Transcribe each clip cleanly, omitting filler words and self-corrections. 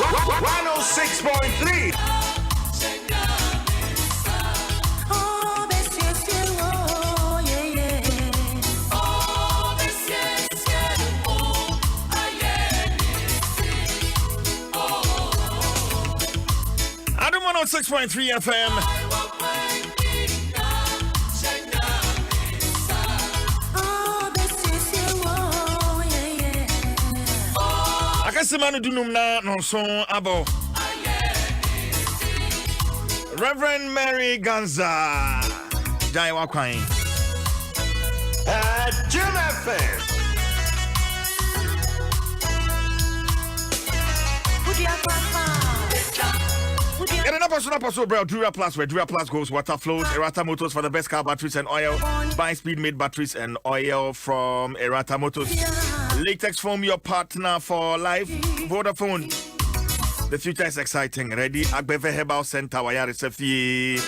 106.3. Adom 106.3 FM. Akasimanu dunum na nonson abo. Reverend Mary Ganza. Jai Wakwain. Jim FM. Get an apostle, bro. Dura Plus, where Dura Plus goes, water flows. Errata Motors for the best car batteries and oil. Buy speed made batteries and oil from Errata Motors. Latex Foam, your partner for life. Vodafone. The future is exciting. Ready? Agbeve Herbal Center, Wayari Sefi.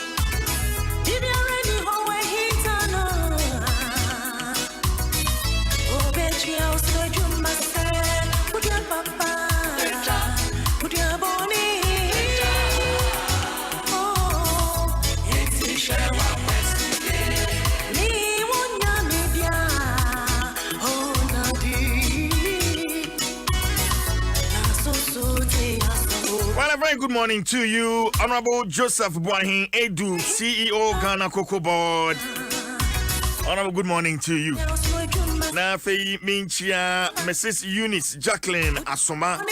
Well, a very good morning to you, Honorable Joseph Boahin Edu, CEO Ghana Cocoa Board. Honorable, good morning to you. Nafe Minchia, Mrs. Eunice Jacqueline Asoma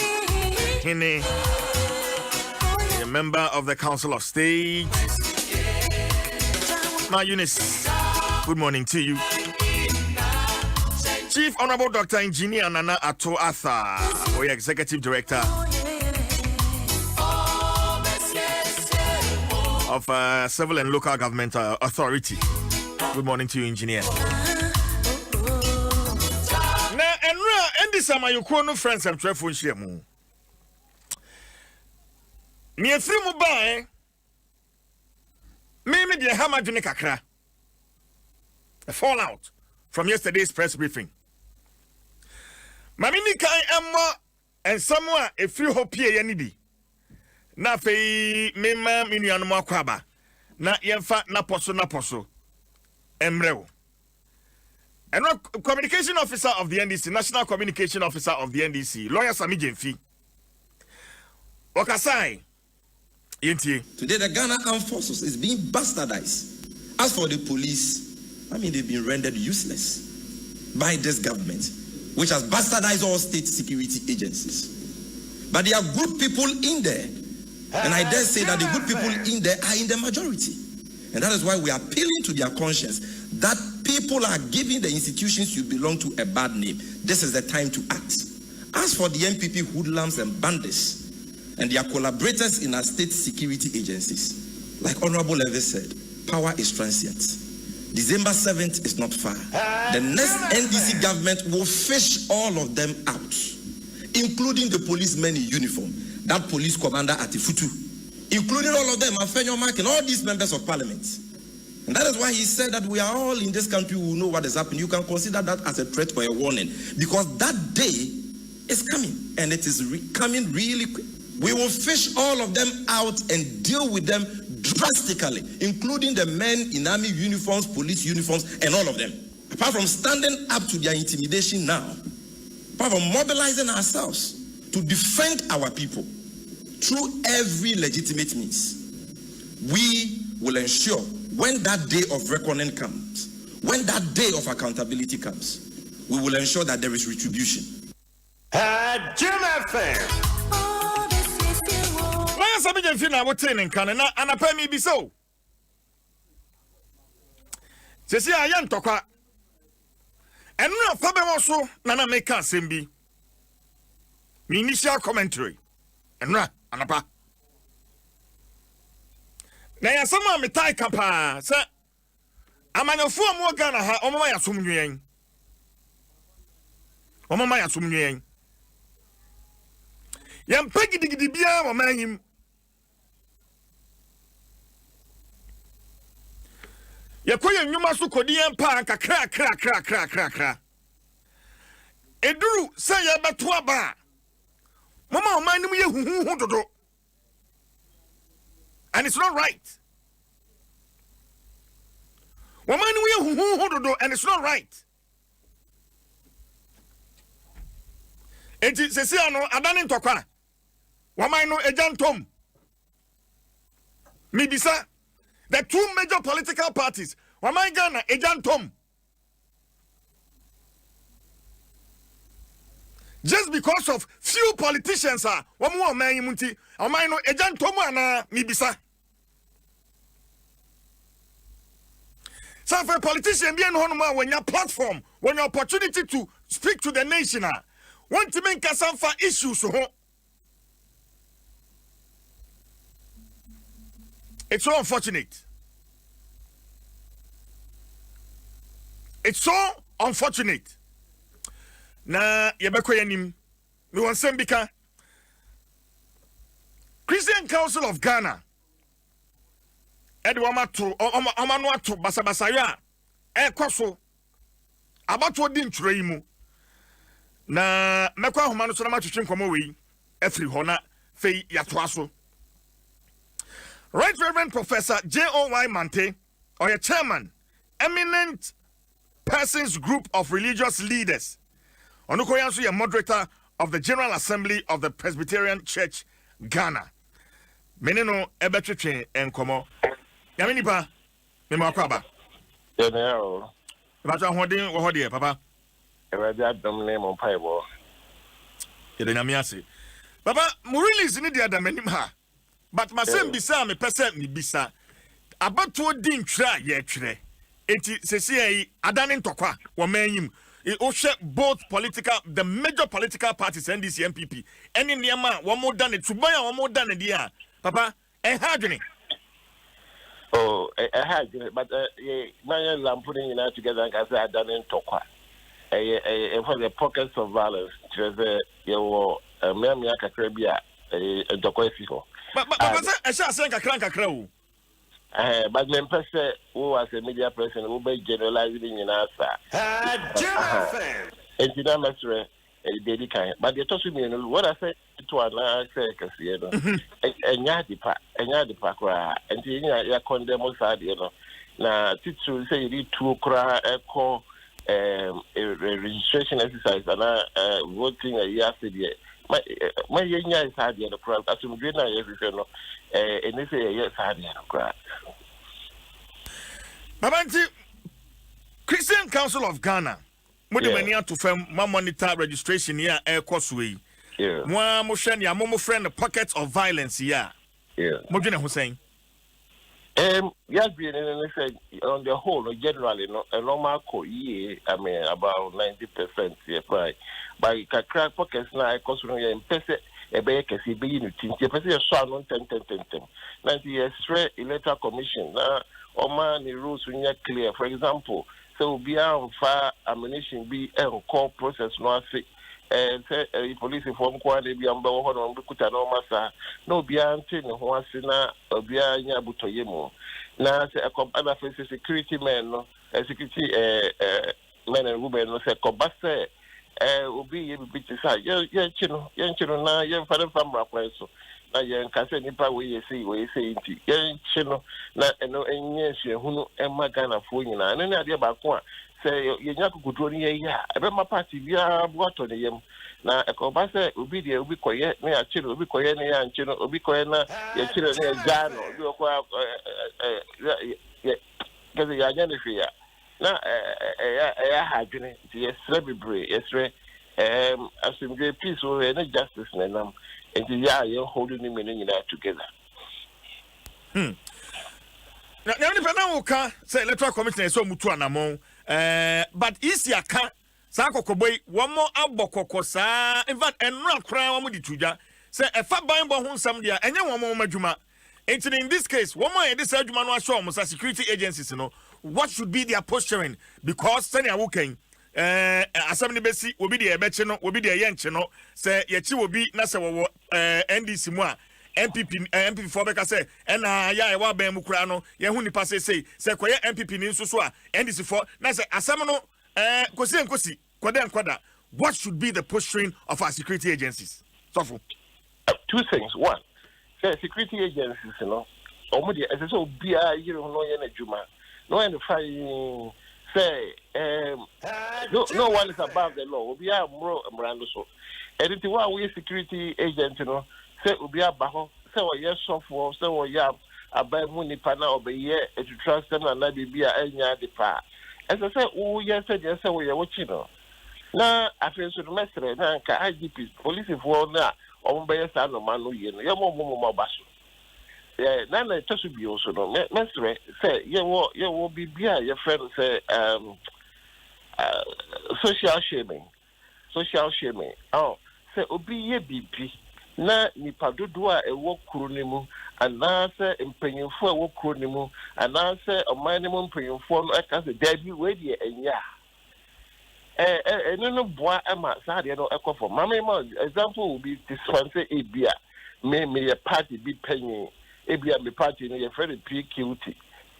Hene, a member of the Council of State. Ma Eunice, good morning to you. Chief Honorable Dr. Engineer Nana Ato Atha, or Executive Director of Civil and Local Government Authority. Good morning to you, Engineer. Now, and this summer, you call no friends and travel in Shemu. Near three mobile, maybe the hammer to Nekakra. A fallout from yesterday's press briefing. Mamini Kai Emma and someone a few hope here, Yanidi. Na fei mema minianu makwaba na yemfa na poso emrewo and communication officer of the NDC, national communication officer of the NDC, lawyer Sami Jemfi Wakasai Yenti. Today the Ghana Armed Forces is being bastardized. As for the police, I mean, they've been rendered useless by this government, which has bastardized all state security agencies. But there are good people in there. And I dare say that the good people in there are in the majority. And that is why we are appealing to their conscience that people are giving the institutions you belong to a bad name. This is the time to act. As for the MPP hoodlums and bandits and their collaborators in our state security agencies, like Honorable Levy said, power is transient. December 7th is not far. The next NDC government will fish all of them out, including the policemen in uniform. That police commander at Ifutu, including all of them, Afenyo Mark and all these members of parliament. And that is why he said that we are all in this country who know what is happening. You can consider that as a threat or a warning, because that day is coming, and it is coming really quick. We will fish all of them out and deal with them drastically, including the men in army uniforms, police uniforms, and all of them. Apart from standing up to their intimidation now, apart from mobilizing ourselves to defend our people through every legitimate means, we will ensure when that day of reckoning comes, when that day of accountability comes, we will ensure that there is retribution. Jim FM. Why is something Fina what training can and I pay me be so? Say I am toka. And no problem also Nana make us be. Initial commentary. And anapa. Na sama me tai kapa se amanyofo mo Ghana ha omama ya somnwen. Omama ya somnwen. Yam pegidi bia mo manhim. Yakoye nyuma so kodi yam pa kra. Eduru se ya beto aba. Mama oman nim ye huhu dodo. And it's not right. Woman nim ye huhu dodo and it's not right. Enti sesi ano adane ntokwa. Woman no ejantom. Mibisa the two major political parties. Woman Ghana ejantom. Just because of few politicians are one more man munti amai no ejantom ana mibisa. So for a politician be no when your platform, when your opportunity to speak to the nation, want to make some for issues so it's so unfortunate. It's so unfortunate. Na yebeko yanim me won sembika Christian Council of Ghana Edwama to omano ato basabasaya ekoso abato di ntwere mu na mekwa homa no so na matwetwe nkomo we afri ho na fei yatoaso. Right Reverend Professor J.O.Y. Mante or your chairman eminent persons group of religious leaders Onukoyansu a moderator of the General Assembly of the Presbyterian Church Ghana. Meneno ebetwetwe enkomo. Yamini pa me makwaba. Yeneo. Bato ahoden wo hode papa. Ewadi Adom name paibo. Yede nyamiase. Papa, mu release ni dia da manim ha. But masem bisa me pese mi bisa. Abato di ntwra ye twere. Enti sesi yi adane ntokwa wo manyim. It also both the major political parties, NDC, MPP, any Niama, one more done it, Subaya, one more done it, dear. Papa, and hardly. Oh, I had it, but my lamb putting it out together, like I said, I done in Tokwa. For the pockets of violence, you were Miaka Caribbean, a Dokwesico. But I shall send a crank a crow. But then, person who was a media person who be generalizing in answer. And you know, Master, Daddy kind. But you told me what I said to an answer, and Yadipa, and you condemn us, you know. Now, teacher say you need to cry, call a registration exercise and voting a yesterday. My young is hard in the crowd. As you agree now, and they say yes, hard in the crowd. Babanti, Christian Council of Ghana, Mudimania to firm my monitor registration here, air course-way. Yeah. One motion, ya momo friend, the pockets of violence here. Yeah. Mujina Hussein. Yes, being on the whole, generally, a normal year, I mean, about 90% here, right? By crack pockets now, I consider in Pese, a baker, see, being a team, a son on 10. 90 years straight electoral commission. Or man, the rules when you're clear. For example, so be on fire ammunition, be a call process, no, say, and say, police inform quality be on board on the Kutanoma, no, be until no or be a Yabutoyemo. Now, say, a company for security men, a security men and women, no, say, Cobasse, will be able to say, yeah, children, now, young father from Rapaso. Na yen kase nipa we say nti yen chi no na eno enye hunu emma Ghana fo nyina na na de ba ko a se yenya kukutuo ni ye ya ebe ma party bia buato ne yem na ekoba se obi de obi koye na ya chi no obi koye na ya nchi no obi koye na ya chi no na ja no obi ko keze ya nya ne hwe ya na ya hadwene ti yesre bebre yesre asimge peace o na justice na nam. And you're holding him in together. Now, the say electoral commission is so mutuanamo. But is ya ka Sako Koboy, one more aboko sa. In fact, and not cry one with the tuja. Say a fat buying bohun some dia, and then one more majuma. And in this case, one more in this argument was shown as security agencies, you know, what should be their posturing because Sanya Wuking. Assembly besi will be the ebechino will be the yenchino say yechi will be na se wo NDC mu a MPP for beka say na ya e wa ban mu kura no ye hu nipa say koye MPP ni nso so a NDC for na say asem no kosi kwada what should be the posturing of our security agencies? So two things. One, say security agencies, already as I said, be a no juma, no any fine. Say, no one is above the law. We are more Miranda so. And it's why we security agent, say we are baho, say what yes software, say what you about money pana or be here to trust them and not be a any other part. As I said, oh yes, yes, we are watching. Now, I feel so the messenger, now, IGP, police for now, on by a son of Manu, you're more basso. Yeah, now I touch you also. No, messenger say, you will be beer, your friend say, social shaming. Oh, say, Obi ye BP. Na nipa dodoa ewo kuro ne mu anaasɛ mpanyinfo a ewo kuro ne mu anaasɛ ɔman ne mu mpanyinfo no ɛka sɛ dabi wei deɛ ɛnya ɛno no boa ɛma saa deɛ no ɛkɔ fam mame ma example will be this one say ebia me yɛ party bi panyin ebia me party no yɛ friend PQT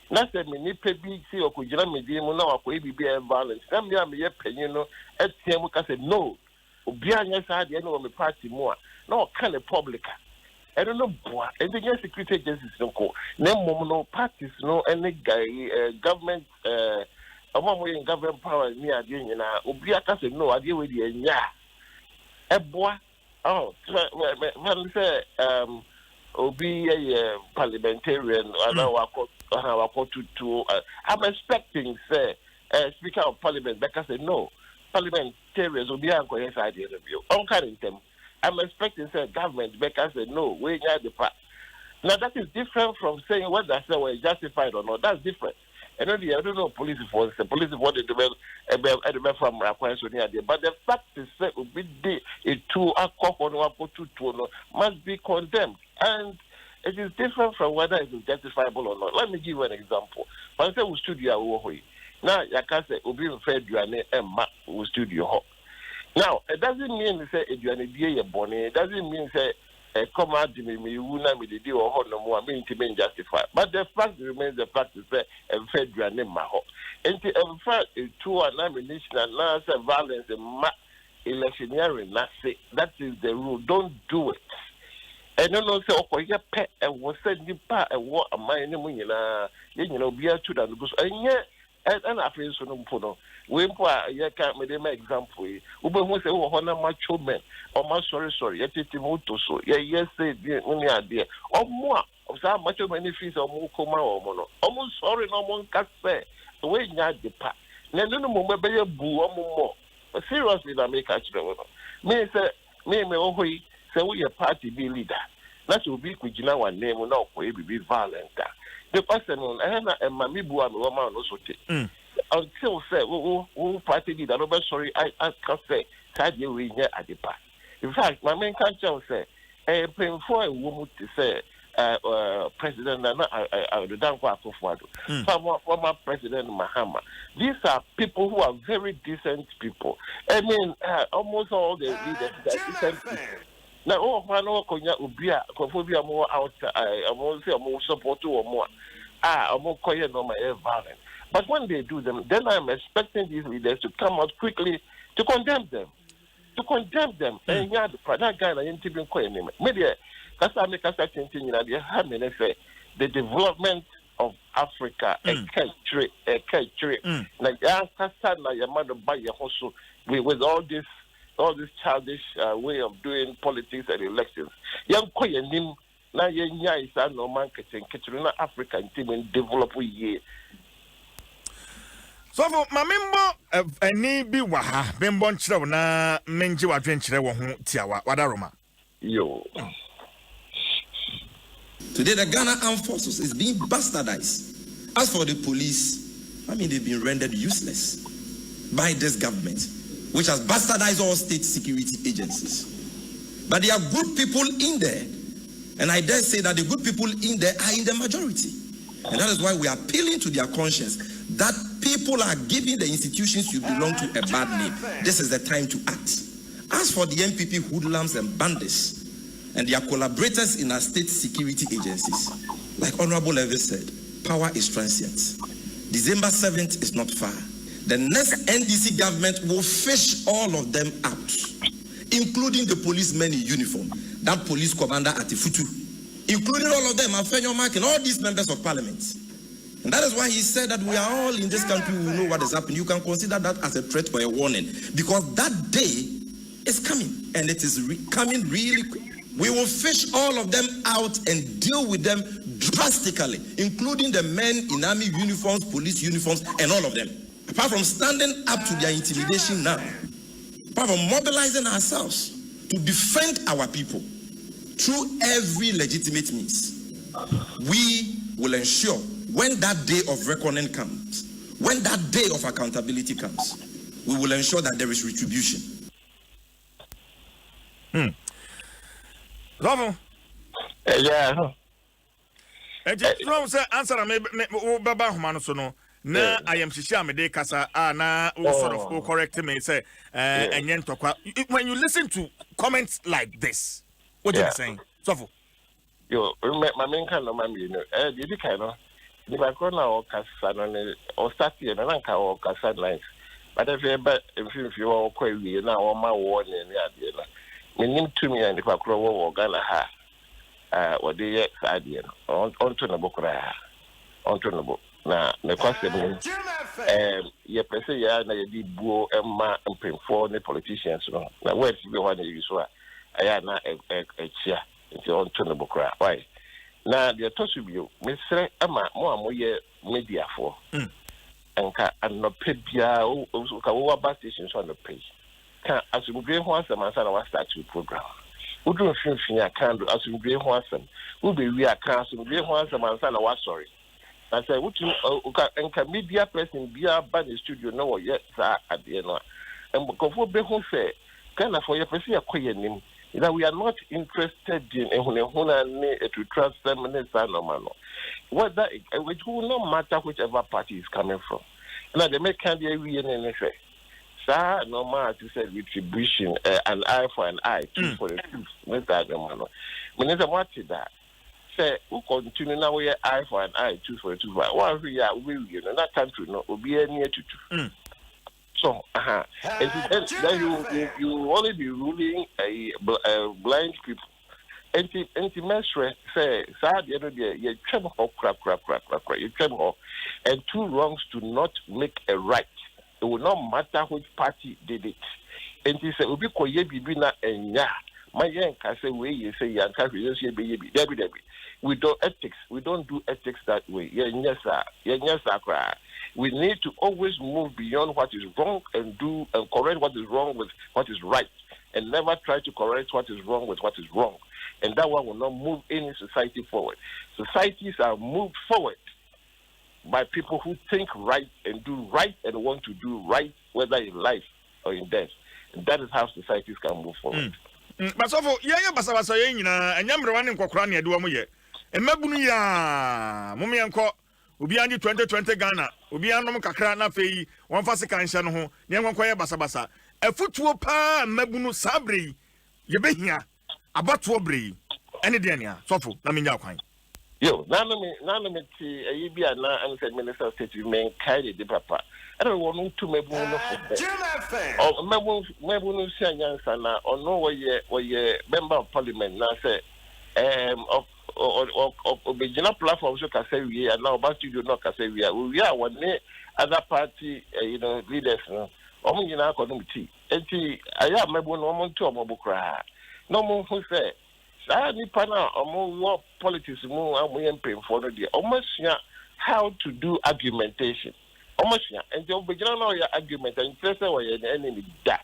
na sɛ me nipa bi si ɔkɔgyina me din mu na wakɔ ebi bi violence na me a me yɛ panyin no ɛteɛ mu ka sɛ no obi anya saa deɛ no wɔ me party mu a no kind of public. I don't know boy. And the security agencies no go. No parties no any government among we in government power me again na obi aka say no ade we dey nya. E boy. Oh, when say obi parliamentarian to I'm expecting say speaker of parliament because say no parliamentarians will be anko inside the review. On kind them. I'm expecting say government because say no, we need the part. Now that is different from saying whether I say we're justified or not. That's different. I don't know police force. The police force they develop from Rakwani. But the fact is that must be condemned, and it is different from whether it is justifiable or not. Let me give you an example. When I say we studio now, you can say Obi Fed Duane Emma we studio. Now, it doesn't mean say if you are a dear bonnet, it doesn't mean say come out to me, you will not be the deal or no more, mean to be justified. But the fact remains the fact is that a federal name Maho. And in fact, it's true and nomination and now violence and electioneering, that is the rule. Don't do it. And then also, okay, your pet and was sent you part and what am I in the be a two that goes, and yet. And I feel so no. We can't make an example. Ube who say, oh, honor macho men, or my sorry, yet it's moto so. Yes, say, only idea. Or more of some macho many fees or more coma or mono. Almost sorry, no one can say. The way you had the part. No more be a boo or more. But seriously, I make a children. Me say, me, say, we a party be leader. That will be with one name, no, we be violent. The person and Mammy Bua woman also take. Until say, who party did another sorry, I can say, sad you we here at the past. In fact, my main culture say, paying for a woman to say, President the Danko Akufo-Addo, former President Mahama. These are people who are very decent people. I mean, almost all the leaders are decent people. Now, oh, man, Konya Ubia, Kofobia more out, I won't say more support or more. More Koya no my violent. But when they do them, then I'm expecting these leaders to come out quickly to condemn them. And yeah, that guy, I ain't even calling him. Maybe that's how I make a certain thing in the development of Africa, a country, like your mother by your hustle with all this childish way of doing politics and elections. Young Koyanim, now is no marketing, Katrina African team and develop a year. So, my member, any be waha, Bembon China, Menji adventure, Tiawa, Wadaroma. Yo. Today, the Ghana Armed Forces is being bastardized. As for the police, they've been rendered useless by this government, which has bastardized all state security agencies. But there are good people in there. And I dare say that the good people in there are in the majority. And that is why we are appealing to their conscience that people are giving the institutions you belong to a bad name. This is the time to act. As for the MPP hoodlums and bandits and their collaborators in our state security agencies, like Honorable Levis said, power is transient. December 7th is not far. The next NDC government will fish all of them out. including the policemen in uniform, that police commander at Ifutu, including all of them, Afenyo Mark, and all these members of parliament. And that is why he said that we are all in this country who know what is happening. You can consider that as a threat or a warning, because that day is coming, and it is coming really quick. We will fish all of them out and deal with them drastically, including the men in army uniforms, police uniforms, and all of them. Apart from standing up to their intimidation now, apart from mobilizing ourselves to defend our people through every legitimate means, we will ensure when that day of reckoning comes, when that day of accountability comes, we will ensure that there is retribution. Love yeah. Answer me Baba Humano Sono. Na I am Shisham de Casa na sort of correct me say and when you listen to comments like this, what are you saying? So Yo, my main kind of man, you know, the kind of the background or Casan or Stati and Anka or Casan lines. But if you are quite now or my warning, yeah, meaning to me and if I grow or Ghana ha, or the idea onto the book, onto the book. Na the question ye pese ya na ye di buo emma mpemfo ne politicians no na words be one you so aya na chia nti on to no bokra why na the tosu bio mesre ama mo amoye media for enka anope bia o ka wo ba station so no pay ka asumdwe ho asem ansa na wa start program udu finfin akando asumdwe ho asem wo be wi aka asumdwe ho asem ansa na wa sorry. I say, what you can media person be a bad studio no yet, sir, at the end. And before Behon say, kind of for your person, that we are not interested in to trust them in no man. Whether which will not matter whichever party is coming from. Now they make candy and say, sir, no matter to say retribution, an eye for an eye, tooth for the tooth. Mr. Adam, when there's a what is that? Say, who continue now we eye for an eye, tooth for a tooth. One we are, you know, that country no will be near to. So, then you only be ruling a blind people. Anti mestre say, sad the other day, you tremble crap, you tremble, and two wrongs do not make a right. It will not matter which party did it. And he said, Ubi koye bibina and ya. My young can say, way you say, young country, you say, baby, Debbie. We don't ethics. We don't do ethics that way. Yes, sir. We need to always move beyond what is wrong and do and correct what is wrong with what is right, and never try to correct what is wrong with what is wrong. And that one will not move any society forward. Societies are moved forward by people who think right and do right and want to do right, whether in life or in death. And that is how societies can move forward. But so for basa and Yamrawan Kokrani Aduamuye. And Mabunu ya Mumianko, Ubiandi 2020 Ghana, Ubianum Kakrana Fei, one Fasikan Shano, Yamankoya Basabasa, a footwo pa Mabunu Sabri, Yebehia, about Wobri, any Dania, Sofu, Naminia Quine. Yo, Nanamiti, a Yibia and said Minister State remain carried the papa. I don't want to make one of Mabunu Sayansana, or no way, member of parliament, now say, or original platform so can say we are now about studio not can say we are one other party leaders no you know community enti aya mebo no mo to mo bukra no mo hu say sa ni pana omo politics mu amoye mpemfo no de omasua how to do argumentation omasua enti original no your argument and say we are enemy that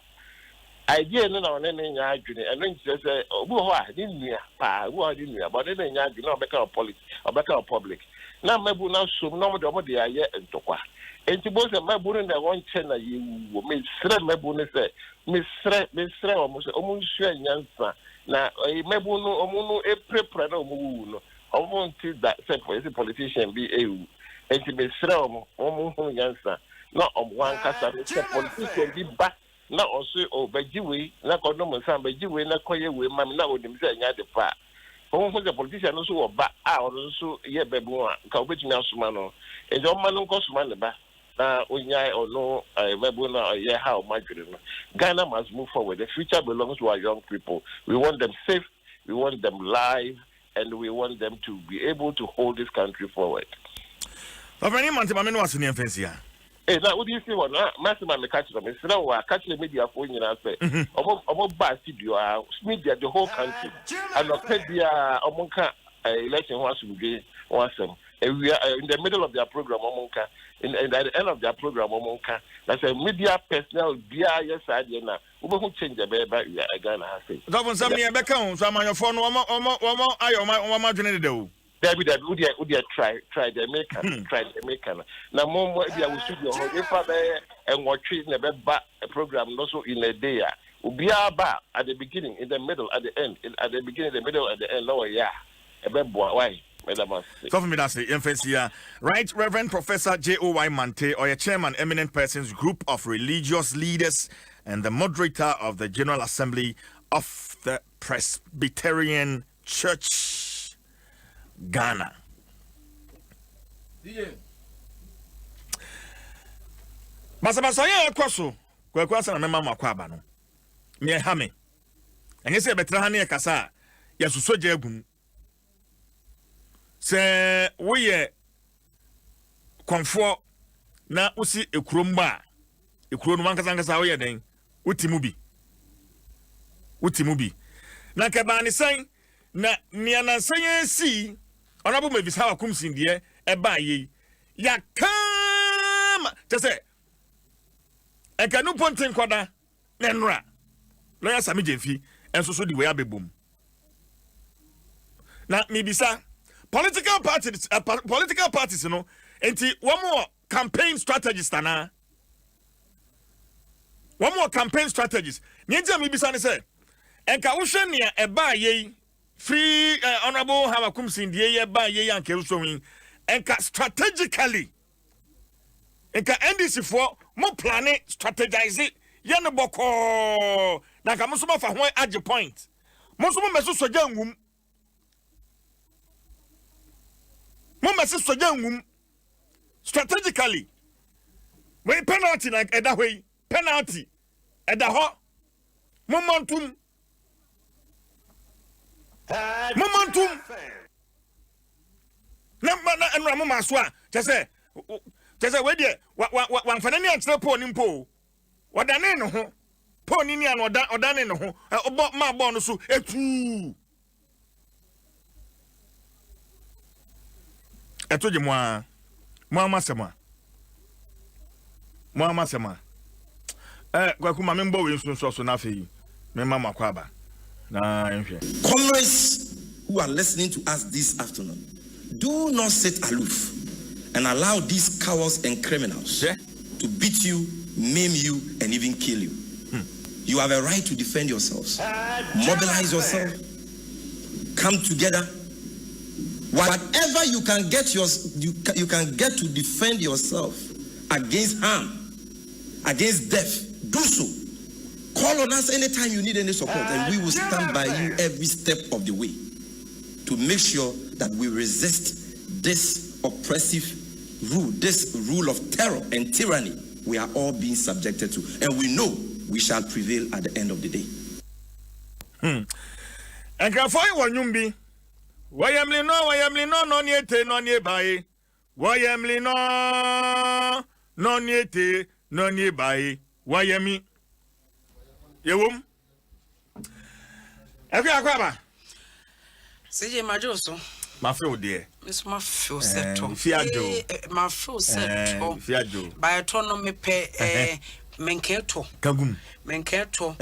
idea no na one nya adwene eno nti say obu ho a ni nua pa obu ho ni nua but no nya adwene no beka politics obeka public na mabu na so no mo de aye ntokwa enti bo say mabu no na won che na ye wo me sre mabu no say me sre o mo say o mo nsu anyansa na mabu no o mo no e prepare na o mo wu no o mo nti that say for a politician be ewu enti me sre o mo ho nyansa na o mo wan kasa say politician be back na also bajiwe na kono monsan bajiwe na koye we mam na onim se anya de pa o ho se politician no so oba a o so ye bebu a ka obetumi asoma no e jo ma no nkosoma ne ba Unyai or no, Webuna or Yeha or Madrid. Ghana must move forward. The future belongs to our young people. We want them safe, we want them live, and we want them to be able to hold this country forward. Of any month, I mean, what's in the offense here? Hey, now, what do you see? What Massima may catch them? It's now I catch the media for you and say, about bad studio, media, the whole country, and not media, Omonka election was to be awesome. And we are in the middle of their program, Omonka, and at the end of their program, Omonka, that's a media personnel, yes, I did not. Who change the baby again? I say, Adom Nsem near Beckham, some on your phone, one more journey do. David, would you try the American? Now, more we should be on if I and what treating a bad program also in a day. Be about at the beginning, in the middle, at the end, at the beginning, the middle, at the end, lower, yeah. A bad boy, why? So for me, that's the emphasis here. Right, Reverend Professor J.O.Y. Mante, or a chairman, eminent persons, group of religious leaders, and the moderator of the General Assembly of the Presbyterian Church. Ghana. Yeah. Masabasaya kwaso. Kwa kwasa na mema makwaba no. Me hame. Enye se betra ha ne kasa ya susoje agum. Se woye konfo na usi ekurom ba. Ekuro no mankasa nkasa woye den. Utimu bi. Na keba ni sen na niana sen si Honorable Mavis Hawa Kumsindie, eba ye. Ya come! Just and can no ponting quada, Nenra. Lawyer Sami Jefi, and so the way I be boom. Now, maybe, sir, political parties, you know, and one more campaign strategist, Anna. One more campaign strategist. Ninja maybe, son, say, and Kaushan eba ye. Free Honorable Hamakum Sindie by Ye and Kelsoing and strategically and NDC for more planning strategize it Yanaboko Nakamusuma for one at the point. Musuma Messu Sojangum Mumasis Sojangum strategically when penalty like at that way penalty at the hot momentum. Momentum. Number and Ramama Swa. Just say, where dear, one for any answer poor nimpo. What I know, pony or done in home, about my bonus, a true. I told you, Mamma Sama. Gwakuma membo in so nafi, Mamma Quaba. Comrades who are listening to us this afternoon, do not sit aloof and allow these cowards and criminals to beat you, maim you, and even kill you. You have a right to defend yourselves. Mobilize yourself. Come together. Whatever you can get you can get to defend yourself against harm, against death. Do so. Call on us anytime you need any support, and we will stand by you every step of the way to make sure that we resist this oppressive rule, this rule of terror and tyranny we are all being subjected to. And we know we shall prevail at the end of the day. And can find one yumbi. Wayamli no, no niete, no nearby. Wayamli no niete, no nearby. Wayami. Yewum. Every aquaba. CJ Majoso. My feel dear. Miss my feel set. Fiado. My feel set. Fiado. By autonomy pay Menketo. Kagum. Menketo.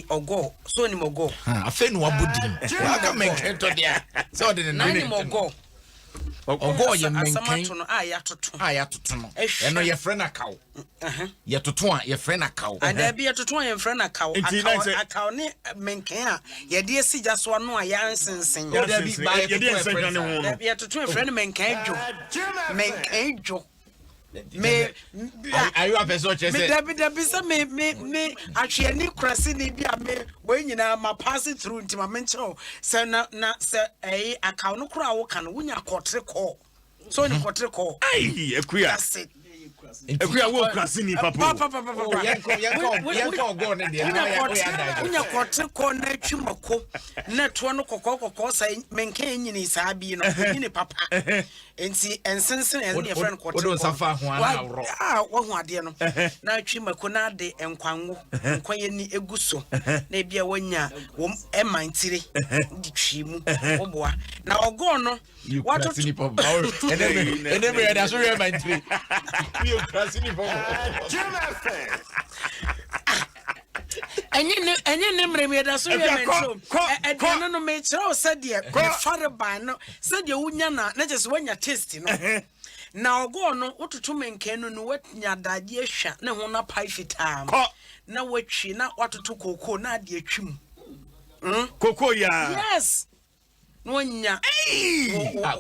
Ogo. So any more go. I feel no budding. Welcome, Menketo, dear. So didn't know any more go. Ogo, you Menketo. I have to know. And know your friend a cow. Yet to twan your friend a cow. And there be a to twan your friend a cow. A cow ne Menkea. Ye dear see just one more Yansen sing. There be a to twan friend Menkejo. Menkejo. Me are you a person? Me actually any crasini be a me when you know my passing through into my mental. So na say a account no crowd can win a quarter call. So in a quarter call. Aye, a queer. That's it. Ekuya wo krasini papa. Yanko go ne de na unya kote ko na twimako na to no kokoko sa menke nyini saa bi no nyini papa enti ensensen en ne friend kote wo safa ho ana awro wo ho ade no na twimako na de enkwanwo nkwaye ni eguso na bia wanya wo emantire di twimu oboa na ogo no wato krasini papa eneme da so emantire you krasini papa Enye ne mreme da so ye menso e no me kire o sede fare ban no sede wunya na je wanya taste no na ogo no wototo menke no watnya daje ahwa ne ho na pai fitam na watwi na watoto koko na ade atwim koko ya yes no nya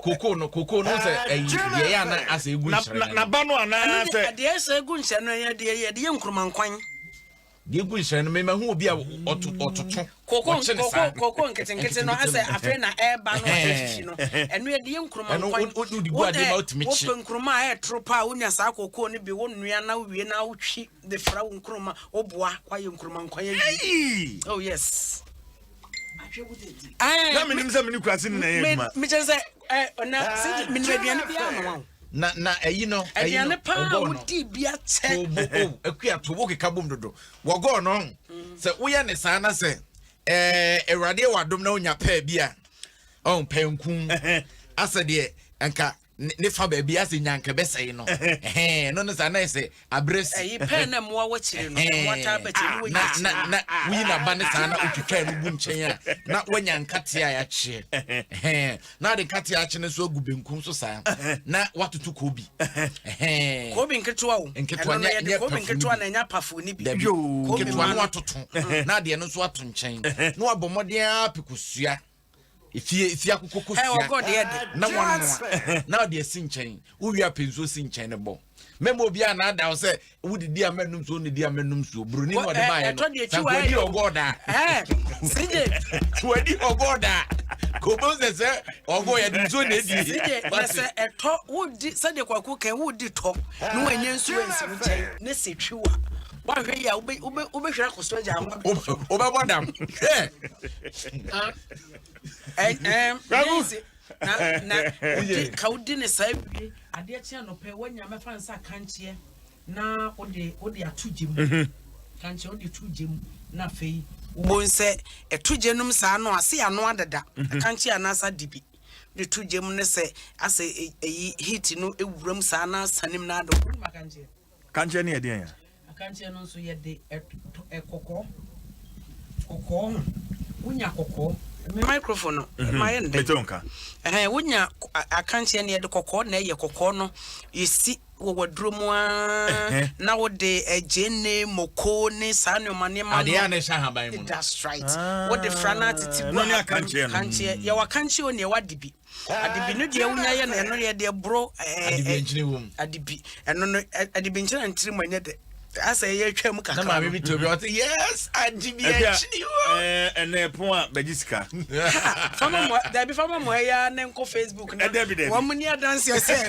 koko no se ye ya na asa egu nhire na ba no ana se ade asa egu nhire no ye de nkuruma nkwan de egu nhire no me hu obi a ototo koko nkete no asa afa na eba no afifi no eno ye de nkuruma nkwan no di gua de ultimate wo nkuruma e tropa unya sa koko ne bi wo nua na wie na wotwi de fra wo nkuruma oboa kwaye nkuruma nkwan ye oh yes na minim se mini krasini na ye ma me chese na sidi mini aduane bia no na eyi no aduane pa wodi bia che akua tobo keka bom dodo wogo no se woye ne saa na se ewrade wadom na onya pa bia on penkun asede anka ne fa ba bia se nyanka besai no no sa na se abres pe na mo wa chire no wata ba chire wo na wi na ba ne sa na otwitwa no bu nchen a na wanyanka te a ya che na de kate a che ne so agubenkum so sa na watoto kobi kobi nketewa wo nketewa nya kobi nketewa na nya pafu ni bi nketewa no watoto na de no so wato nchen na wabomode a pikusua if ya kokoko na one na de sinchen wo wi apenso sinchen ne bo memo bia na da wo se wo didi amenum so ne di amenum so bruni no de ba ye no di ogoda sije wadi ogoda ko bo se ogo ye di so ne di sije se eto wo di se de kwaku kan wo di to no wanye nso ensi nchen ne se twiwa wa hwe ya ube hwera kosto ja ngwa obe bodam na kaudi ne sai ade chia no pe wanya mefa nsa kanchie na ode atugem kanchie ode tugem na fei ubonse etugenum sa no ase ya no adada kanchie anasa dibi de tugem ne se ase hit no ewuram sa na sanim na ado kanchie ne yede ya kanchie no so yede kokko unya kokko microphone my end betonka wonya akanche ne de kokko na ye kokko no yesi wo wadromu na wo de ejene moko ne sanoma ne ma ade ane sha haban mu that's right wo de frana titibu no ne akanche ye wakanche o ne wadibi adibi no de wonya ye na no ye de bro adibi enchine wom adibi eno no adibi enchine ntiri mo nye de asa ye twam kaka na ma me to be what yes adibi enchine ene pon bejisika fama mo da bi fama mo ya na nko Facebook na wo mo ni dance yo say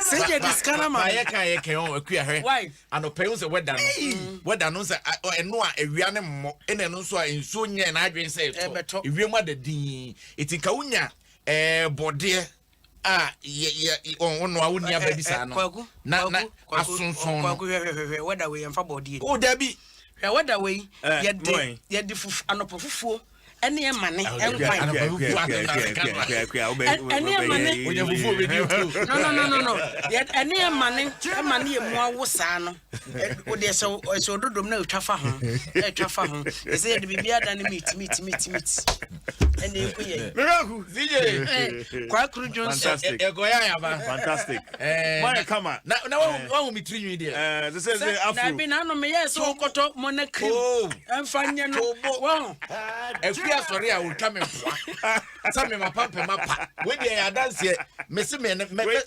sije diskana ma ye kan on akua hwe anope unse weda no se eno a ewia ne mmo ene no so a enso nya na adwen se to ewia mu adadin etinka unya bode ye ono a woni abadisa no na asunsun kwaku weda we yemfa bode o dabi weda we ye de fufu anopo fufuo ene e mane enkwan ene e mane onya fufuo be di no ene e mane e mu awosa no o de so ododom na otwafa ho ese ye de bibia da ne meet ene e kuye miracle DJ kwa Kuru Johnson e goya ya ba fantastic my come na wa mi trinwi dia this is afro na bi na no me yes okoto monakrim emfanye no wa Sorry, I will come and Some me pampe mapa. When they are dancing, me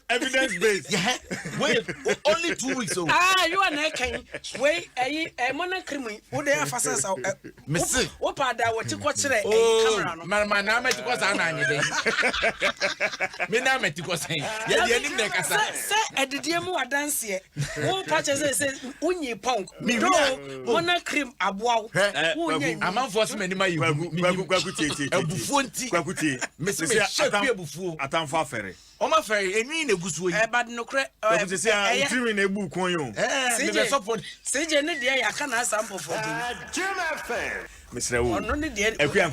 evidence based. Yeah. Wait, only 2 weeks old. You are not can wait a monocrim. Would they have facets out? Miss, what part that what you watch it? Oh, my name it was an annual. Me name it was saying, yeah, the ending like I said, at the demo dance here. Who patches says, Unye Punk, me, monocrim, a wow. I'm not forcing many my Kwakuti, Mr. Shabu, Atamfa Ferry. Oma Ferry, and me in a good way, but no credit. I'm in a book on you. Say, Jenny, I can ask sample for Mr. Equia,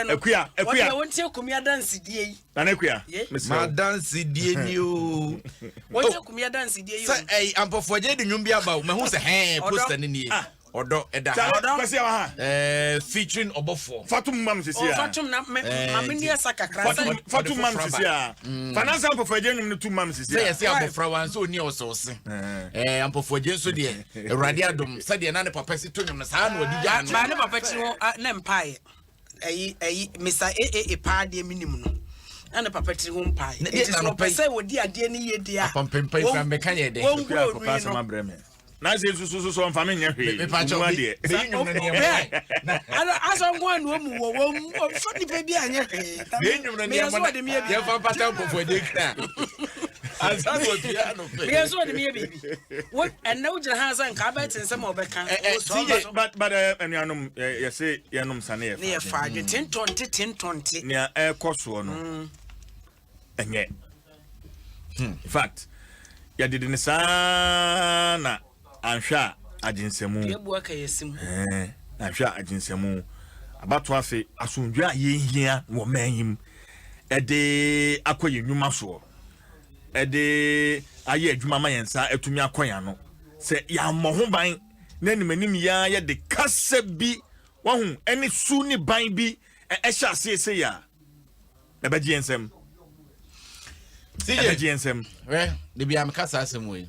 Mr. Equia, won't you come here dance, dear? Anequia, Mr. Dance, dear you. What you come here dance, dear? Say, I'm for Jade and Yumbia about my who's a hand posted in here. Odo featuring Obofo. Fatum Mams is here. Fatum Maminia Sakakra. Fatum Mams is here. Fanasa for Jenny 2 months is here. Yes, I'm for one so near so. I'm for Jesu dear. Radiadum said the another papacitonium, the son would be done. I never bet you an empire. A Mr. A party minimum. And a puppetry home pie. It is not per se with dear dear. Upon Pimpa from Mecania. Won't go for Passama Bremen. Nice so I'm family. As I'm one woman, funny baby, and what and no has and carpets and some of the can. But you say Yanum Sane near 5 10 near air cost one. And yet, in fact, you didn't say. I'm sure ajinsemu I'm sure ajinsemu abato afi asundua yehia wo manhim ede akoye nwuma so ede aye adwuma mayensa atumi akoya no se ya moho ban na nimanim ya ye de kase bi wahu eni su ni ban bi ehya asese ya ebeji ensem ebeji ensem we de bia me kasa asem we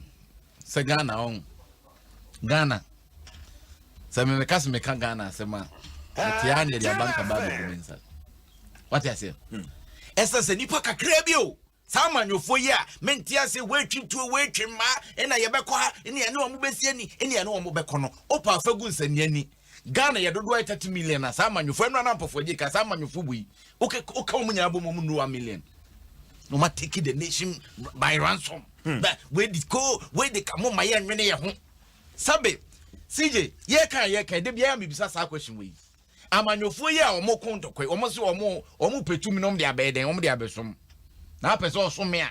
se Ghana on Ghana. Some me cast me can Ghana, Sema. Tiani, the bank about what I say? Esther said, Nipaka Crebio. Someone you for ya, Mentia say, waiting to a waiting ma, and I abekwa, and I know Mubesiani, and I know Mubecono, Opa Fergus and Yenny. Ghana, you don't wait 30 million, as someone you friend up for Jika, someone you fubi. Okay, Okamunabu $1 million. No matter taking the nation by ransom. But where did go, where they come on my young many home. Sabe, CJ, ye can de bia me bisa sa question we. Amanyofo ye a omo konto kwe, omo se omo petumi nom de abeden, omo de abesom. Na person so me a,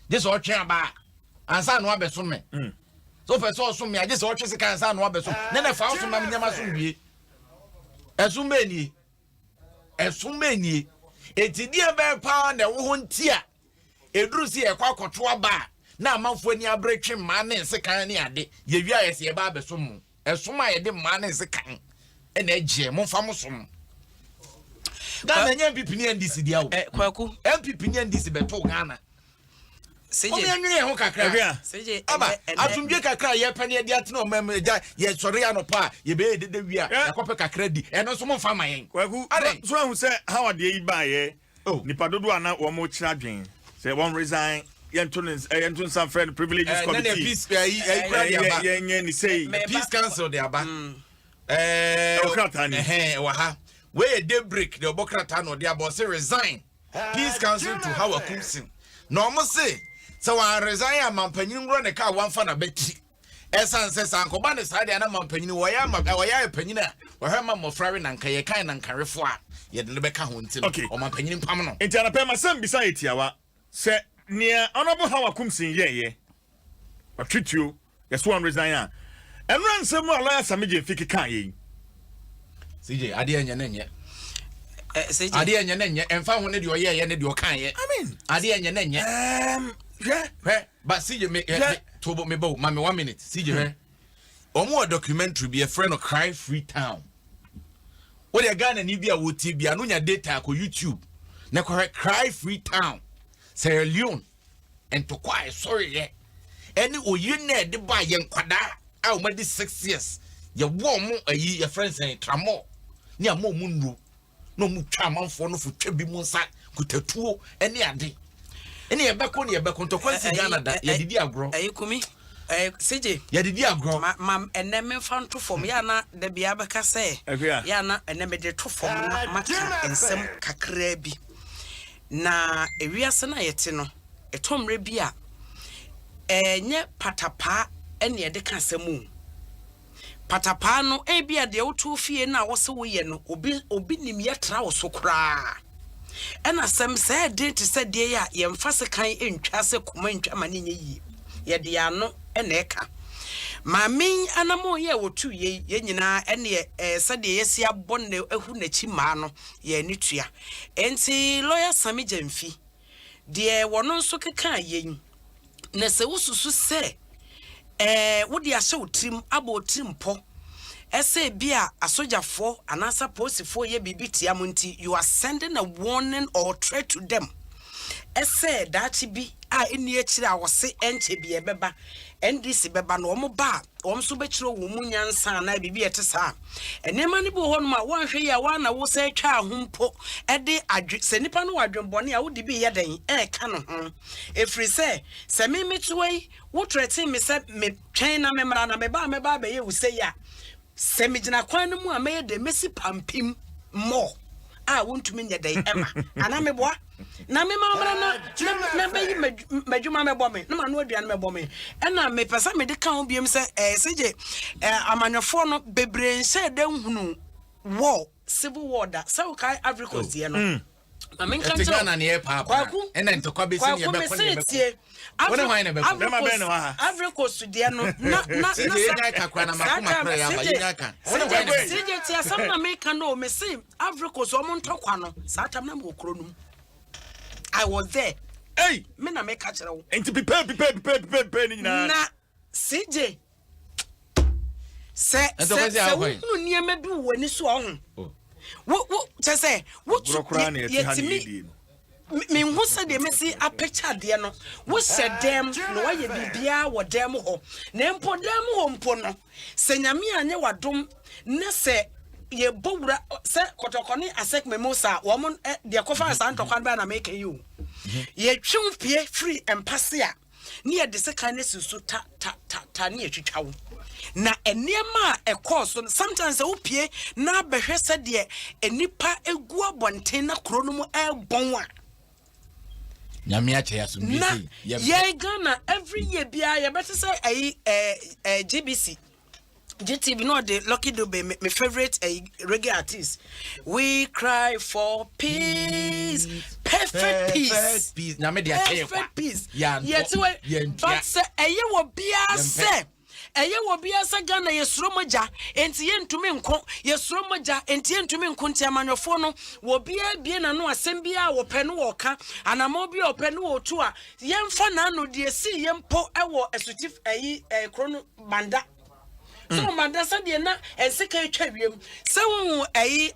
this o twen aba. Ansa no abesom me. So person so me a, this o twen se kan ansa no abesom. Na na fa so ma me nyama so wie. Esum beni. Enti dia be pa na wo ho ntia. Eduru si e kwa koto aba. Na amanfo ani abretwe ma na nsekan ne ade ye wi ayese ye ba besom esom a ye de ma na nsekan e na agye mo fa mo som Ghana nya MPP ni ndisi dia wo kwaku MPP ni ndisi beto Ghana seje o me anwe ho kakra seje aba atumdwe kakra ye pane dia tena o mem ye sori anopa ye be de wi a yakope kakra di e no so mo fa mayen kwaku so ahu se how ade yi ba ye nipa dodo ana wo mo kira dwen say one resign Yentun some friend privileges committee. Peace council de aba. Waha. Where daybreak the Bokratano de abo say resign. Peace council to how a kumsin. No mo say so I resign a man penyin run a car one fan a beti. Esan says Uncle Ban is hiding a man penyin waya penina or her mamma frying and kayakan and carefua. Yet the Becca hunting. Okay, or my penyin pamano. It's a pay my son beside Yawa. Say near honorable how I come sing ye. I treat you, yes, one resign. And run some more last a midget fiki kai. CJ, Adia and Yanenya. Adia and Yanenya, and found one of your year and your kind. I mean, Adia and Yanenya. Yeah, but CJ make to me both, mammy 1 minute. CJ, or more documentary be a friend of Cry Free Town. What you got and Ibia would be a nunya data on YouTube. Now correct Cry Free Town. Sierra Leone and to quiet sorry yeah. Any o you need the buy young quada out with this 6 years. Your warm a ye your friends and tramo near more mundu. no mu twa manfo no fo twa bi mu nsa kutatuo ene ade ene yebeko ne yebeko to kwansi Ghana da yedidi agro ayikumi CJ yedidi agro mam eneme fanto fom ya na da bia beka se ya na eneme de to fom na maka ensem kakra bi na ewiase na yete no etomre bi a enye patapa ene yede ka semu patapa no ebia de wotu fie na wo se wo ye no obi nim ye tra wo so kra ena sem se de te se de ya ye mfase kan entwa se kuma entwa mane nye yi ye de ya no ena eka mamin anamo ye wotu ye nyina ene se de ye sia bonne ehu na chi ma no ye ni tua enti lawyer Sami Jamfi de wono nso keka ye na se wususu se wodi ahye otrim abo otrim po ese bia asojafo anasa posifo ye bibitia munti you are sending a warning or threat to them ese that bi a eni akire a wose enche bia beba NDC beba no omo ba omso bekire wo munyansa na bibi etesa enema ne bo ho no ma wanhwe ya wa na wo se atwa ahompo ede adwe se nipa no wadwenbone a wodi bi yeden ka no ho efri se me metuwei wo threaten me se me twen na me mra na me ba be ye wo se ya se me gina kwan no mu a me de mesi pampim mo a wontumi nya dai ema ana me boa na me mamra na be yi madwuma me bo me na ma no aduane me bo me ena me pesa me de kan obiem se seje amanyofo no bebre nse de nhunu war civil war da se kai Africa die no ma men kan Ghana ne papa ena ntokwa be sin ye be kon ye be wona hwan na be ko ma be no ha Africa die no na nya ka kwa na makoma ya ba nya ka wona hwan na seje ti asam na me kan no me say Africa so mo ntokwa no sa tam na mo kronum I was there. Hey, me na me catch you. And to prepare ni na CJ. Se wo niam bi wo ni so ho. Wo che say wo yetimi me hu se de me si a picture de no wo se dem no wa ye bibia wo dem ho na mpo dem ho mpo no se nyame anye wadom ne se ye bowura se kotokoni asek memosa wo mon de kofa santokwan ba na make you ye twumfie free empasia ne ye de se kan nesusu ta ne etwitwawo na enema ekoso sometimes wo pie na behwe se de enipa egu abonten na krono mu ebon a nyame ache ya so mbisi ye Ghana every year bia ye better say GBC GTV no the Lucky Dube my favorite reggae artist. We cry for peace, perfect peace. Na me dia say perfect peace. Yet but say eye wo bia say eye wo bia say Ghana yesuro moja enti yentumi nko yesuro moja enti yentumi nko nti amanyofo no wo bia na no asem bia wo pe no wo ka anamo bia wo pe no wo tu a yemfa na no de si yempo ewo esutif krono banda. So mandasa de na ensika etwawiem se wo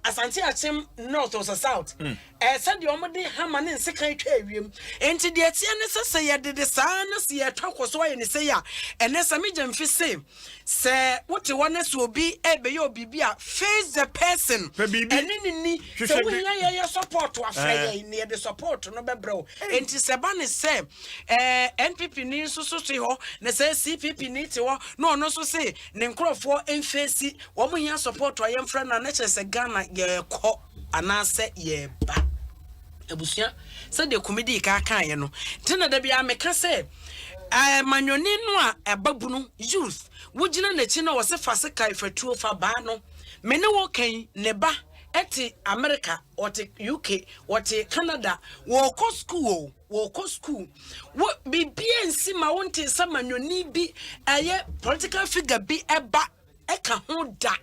asante achim north or south se de omode hama ne ensika etwawiem enti de tie ne se ye de saa na se ye twakoso ye ne se ya ene Sami Jamfi se wote wona so obi ebe ye obibi a face the person ene ni se wo ya support afra ye ne de support no bebro enti se ba ne se NPP ni so ho ne se CPP ni te ho no no so se ne for enfesi wo mo hia support wa yemfra na na chese Ghana ye ko anase ye ba ebusua se de comedy ka kan ye no tena da bia meka se manyoni no a ebabunu youth wogina na chi na wo se fase kai fatuo fa ba no me ne wo kan ne ba eti America wote UK wote Canada wo ko school wo bibia nsi ma wonte sa manyoni bi aye political figure bi eba eka ho da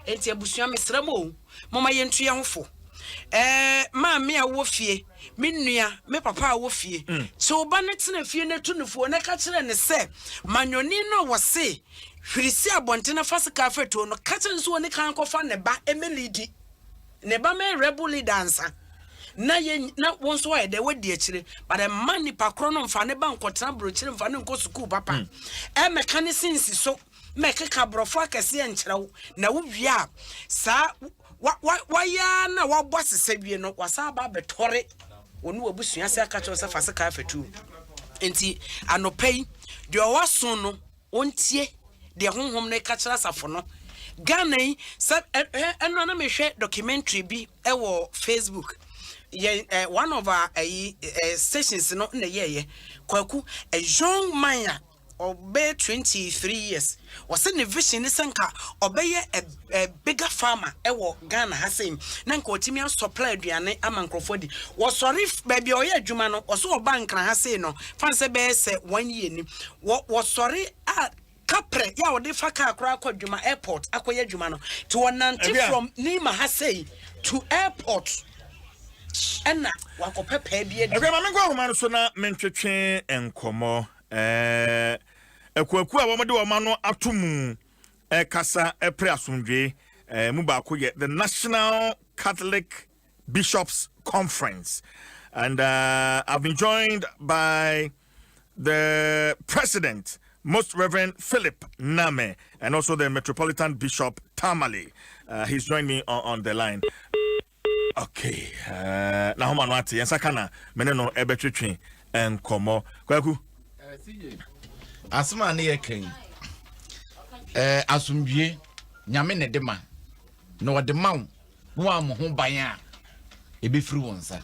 enti abusua mesramo mama yentu ye hofo ma me a wo fie me nua me papa a wo fie so ba ne tena fie ne tunufo ne ka kire ne se manyoni no wo se hwirisi abonte na fasika feto no ka kire nso ne kan kofa ne ba emelidi ne ba me rebel dancer na ye na wonso wa de wadi akire but the money pa krono mfa ne ba nkotena brochire mfa ne nko school papa mechanics so mekeka brofo akese enkyerɛw na wo wia sa Why ya na wa boss said we no was about betore onu obusua se aka cho se fase ka fetu enti anopei de owaso no ontie de honhom ne ka kira safo no Ghana se eno na mehwe documentary bi e wo Facebook one of our stations no na ye kwaku a young man obey 23 years was in the vision is nka obey a bigger farmer ewo Ghana hasem na nka otimi supply aduane amankrofodi was sorry baby oye adwuma no oso bank na hase no fanse be se 1 year ni was sorry kapre ya wode faka akra akwadwuma airport akoye adwuma no to wonante from Nima hase to airport enna wakopepa bia di ma me gwa homa so na mentwetwe enkomo ekwaku a womde wo ma no atomu kasa pre asomdwe mu ba ko ye the National Catholic Bishops Conference, and I've been joined by the President, Most Reverend Philip Name, and also the Metropolitan Bishop Tamale. He's joined me on the line. Okay, na homa no ate yensa kana mene no ebetwetwe enkomo kwaku asma na yeken asumdwie nyame ne dema na wode mawo wo am ho ban a ebefiri wonsa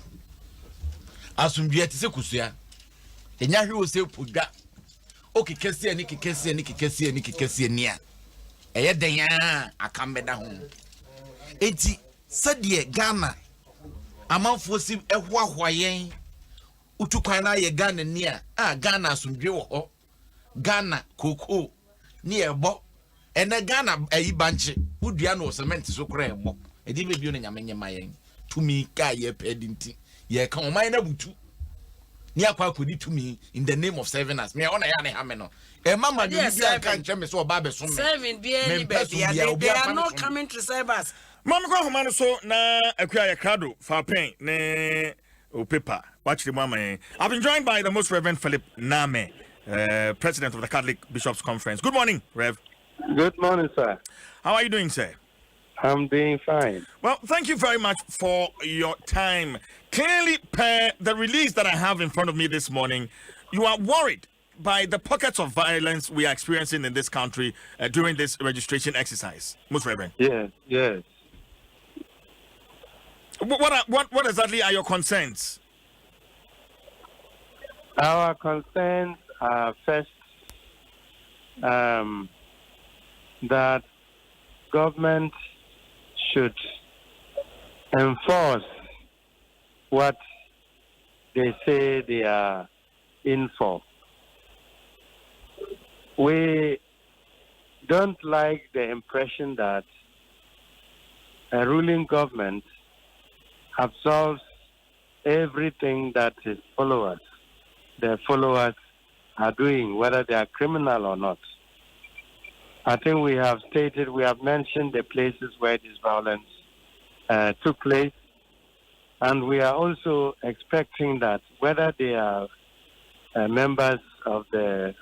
asumdwie te se kusua enya hwe wo se podwa okikese ni kikese ni a eye den a akambeda ho enti sadie Ghana amanfo si ehwahwayen utukwan na ye Ghana ni a Ghana asumdwe wo ho Ghana koko ni ebo ene Ghana ayi banche udua no cement so kra ebo edi bebio no nyamenye mayen tumi ka ye pedinti ye ka oman na butu ni akwa kodi tumi in the name of serving us me ona ya ne ha me no e mama ni bia ka nche me so oba be so me serving bia ni baby they are not coming to serve us. Mama kwa homa no so na akwa ya krado fa pen ne o paper watch the mama. I've been joined by the Most Reverend Philip Name, President of the Catholic Bishops Conference. Good morning, Rev. Good morning, sir. How are you doing, sir? I'm doing fine. Well, thank you very much for your time. Clearly, per the release that I have in front of me this morning, you are worried by the pockets of violence we are experiencing in this country during this registration exercise. Most Reverend. Yes. What exactly are your concerns? Our concerns are first that government should enforce what they say they are in for. We don't like the impression that a ruling government absolves everything that his followers, their followers, are doing, whether they are criminal or not. I think we have mentioned the places where this violence took place, and we are also expecting that whether they are members of the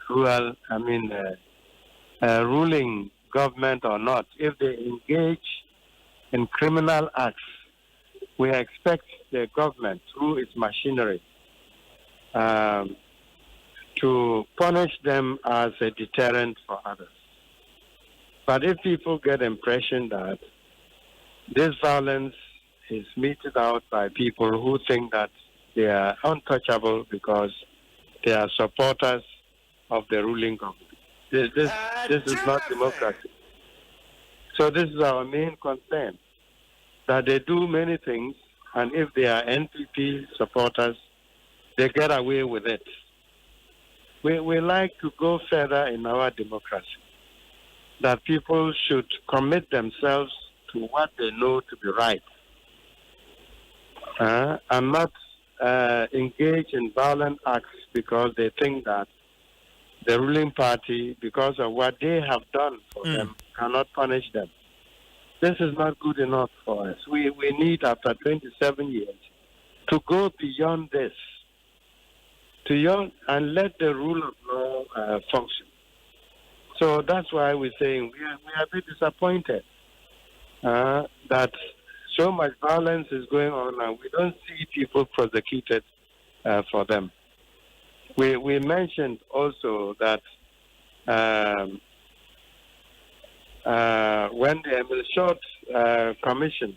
ruling government or not, if they engage in criminal acts, we expect the government, through its machinery, to punish them as a deterrent for others. But if people get the impression that this violence is meted out by people who think that they are untouchable because they are supporters of the ruling government, this is not democracy. So this is our main concern, that they do many things, and if they are NPP supporters, they get away with it. We like to go further in our democracy, that people should commit themselves to what they know to be right, and not engage in violent acts because they think that the ruling party, because of what they have done for them, cannot punish them. This is not good enough for us. We need, after 27 years, to go beyond this, and let the rule of law function. So that's why we're saying we are a bit disappointed that so much violence is going on, and we don't see people prosecuted for them. We mentioned also that when the Emil Short Commission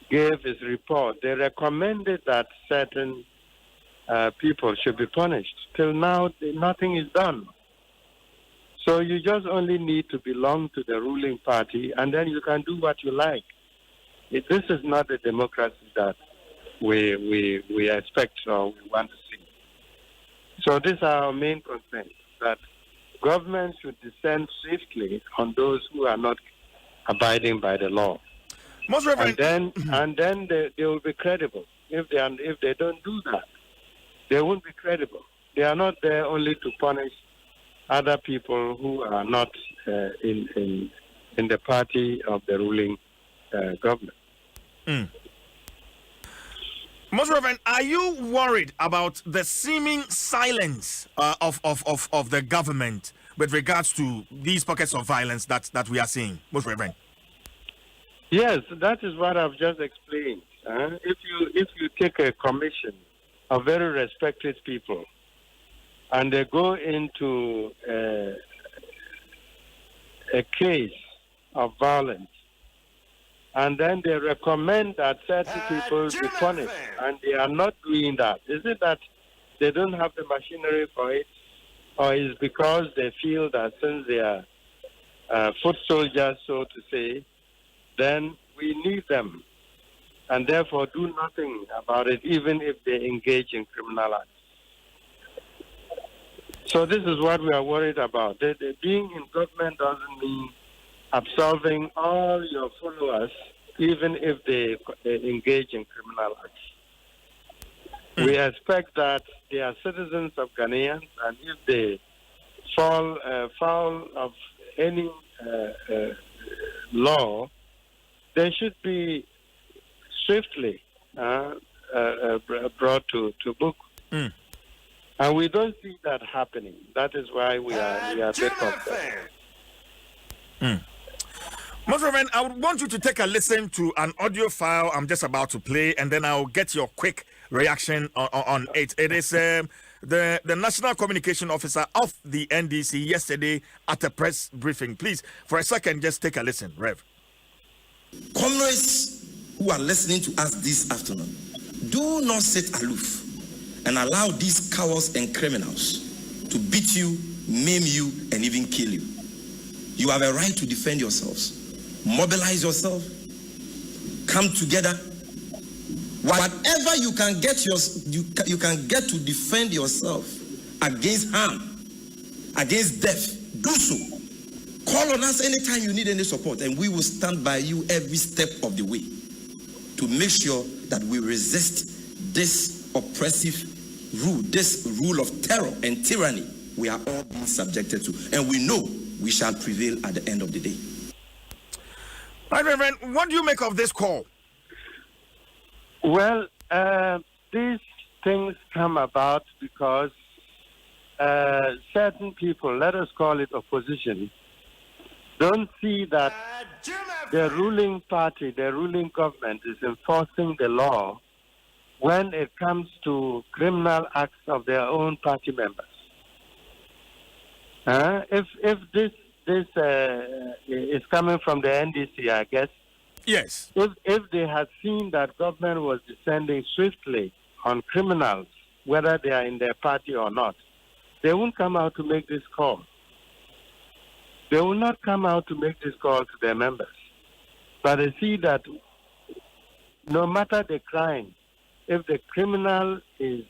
gave his report, they recommended that certain people should be punished. Till now, nothing is done. So you just only need to belong to the ruling party, and then you can do what you like. This is not the democracy that we expect or we want to see. So these are our main concerns, that government should descend swiftly on those who are not abiding by the law. Most Reverend, and then they will be credible. If they don't do that, they won't be credible. They are not there only to punish other people who are not in the party of the ruling government. Most Reverend, are you worried about the seeming silence of the government with regards to these pockets of violence that we are seeing, Most Reverend? Yes, that is what I've just explained. If you take a commission of very respected people and they go into a case of violence, and then they recommend that certain people be punished, and they are not doing that. Is it that they don't have the machinery for it, or is it because they feel that since they are foot soldiers, so to say, then we need them, and therefore do nothing about it, even if they engage in criminal acts? So this is what we are worried about. Being in government doesn't mean absolving all your followers, even if they engage in criminal acts. We expect that they are citizens of Ghanaians, and if they fall foul of any law, they should be swiftly brought to book. And we don't see that happening. That is why we are a bit concerned. Most Reverend, I would want you to take a listen to an audio file I'm just about to play, and then I'll get your quick reaction on it. It is the National Communication Officer of the NDC yesterday at a press briefing. Please, for a second, just take a listen, Rev. Comrades who are listening to us this afternoon, do not sit aloof and allow these cowards and criminals to beat you, maim you, and even kill you. You have a right to defend yourselves. Mobilize yourself. Come together. Whatever you can get you can get to defend yourself against harm, against death, do so. Call on us anytime you need any support, and we will stand by you every step of the way to make sure that we resist this oppressive rule, this rule of terror and tyranny we are all being subjected to. And we know we shall prevail at the end of the day. Right, Reverend, what do you make of this call? Well, these things come about because certain people, let us call it opposition, don't see that the ruling party, the ruling government is enforcing the law when it comes to criminal acts of their own party members. If this is coming from the NDC, I guess. Yes. If they had seen that government was descending swiftly on criminals, whether they are in their party or not, they won't come out to make this call. They will not come out to make this call to their members. But they see that no matter the crime, if the criminal is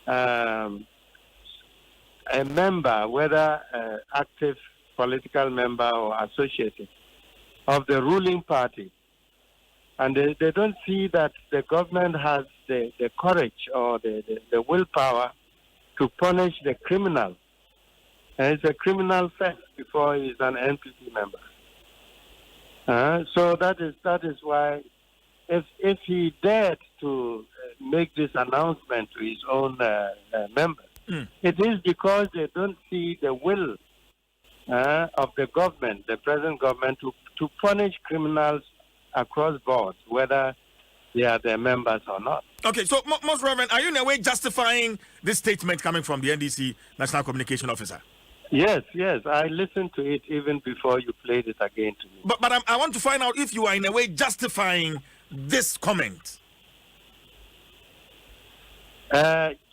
a member, whether an active political member or associated of the ruling party, and they don't see that the government has the courage or the willpower to punish the criminal, and it's a criminal first before he's an NPP member. So that is why if he dared to make this announcement to his own members, it is because they don't see the will of the government, the present government, to punish criminals across boards, whether they are their members or not. Okay, so Most Reverend, are you in a way justifying this statement coming from the NDC National Communication Officer? Yes, I listened to it even before you played it again to me. But I want to find out if you are in a way justifying this comment.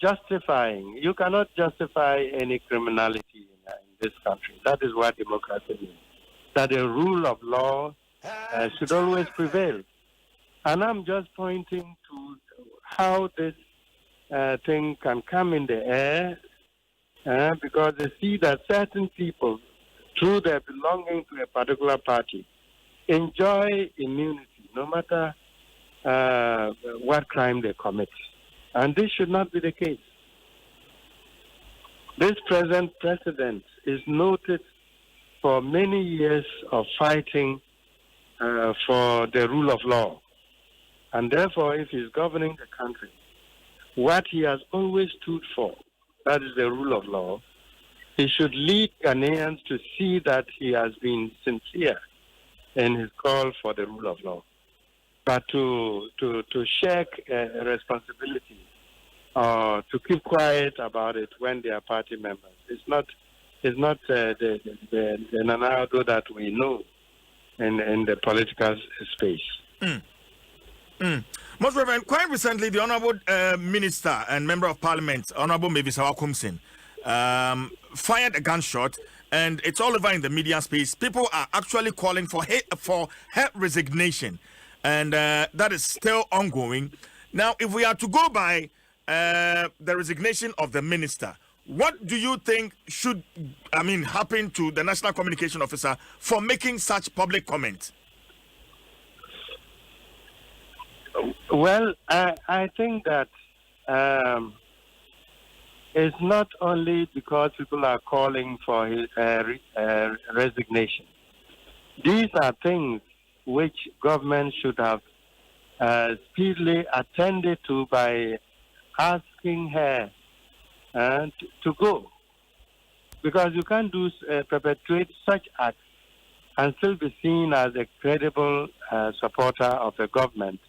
Justifying. You cannot justify any criminality in this country. That is what democracy means. That the rule of law should always prevail. And I'm just pointing to how this thing can come in the air because they see that certain people, through their belonging to a particular party, enjoy immunity no matter what crime they commit. And this should not be the case. This present president is noted for many years of fighting for the rule of law. And therefore, if he's governing the country, what he has always stood for, that is the rule of law, he should lead Ghanaians to see that he has been sincere in his call for the rule of law. But to shirk responsibility or to keep quiet about it when they are party members, it's not the Nanado that we know in the political space. Most Reverend, quite recently, the Honorable Minister and Member of Parliament, Honorable Mavis Awakumsin, fired a gunshot, and it's all over in the media space. People are actually calling for her resignation, and that is still ongoing. Now, if we are to go by the resignation of the minister, what do you think should, happen to the National Communication Officer for making such public comments? Well, I think that it's not only because people are calling for his resignation. These are things which government should have speedily attended to by asking her to go. Because you can't perpetrate such acts and still be seen as a credible supporter of the government,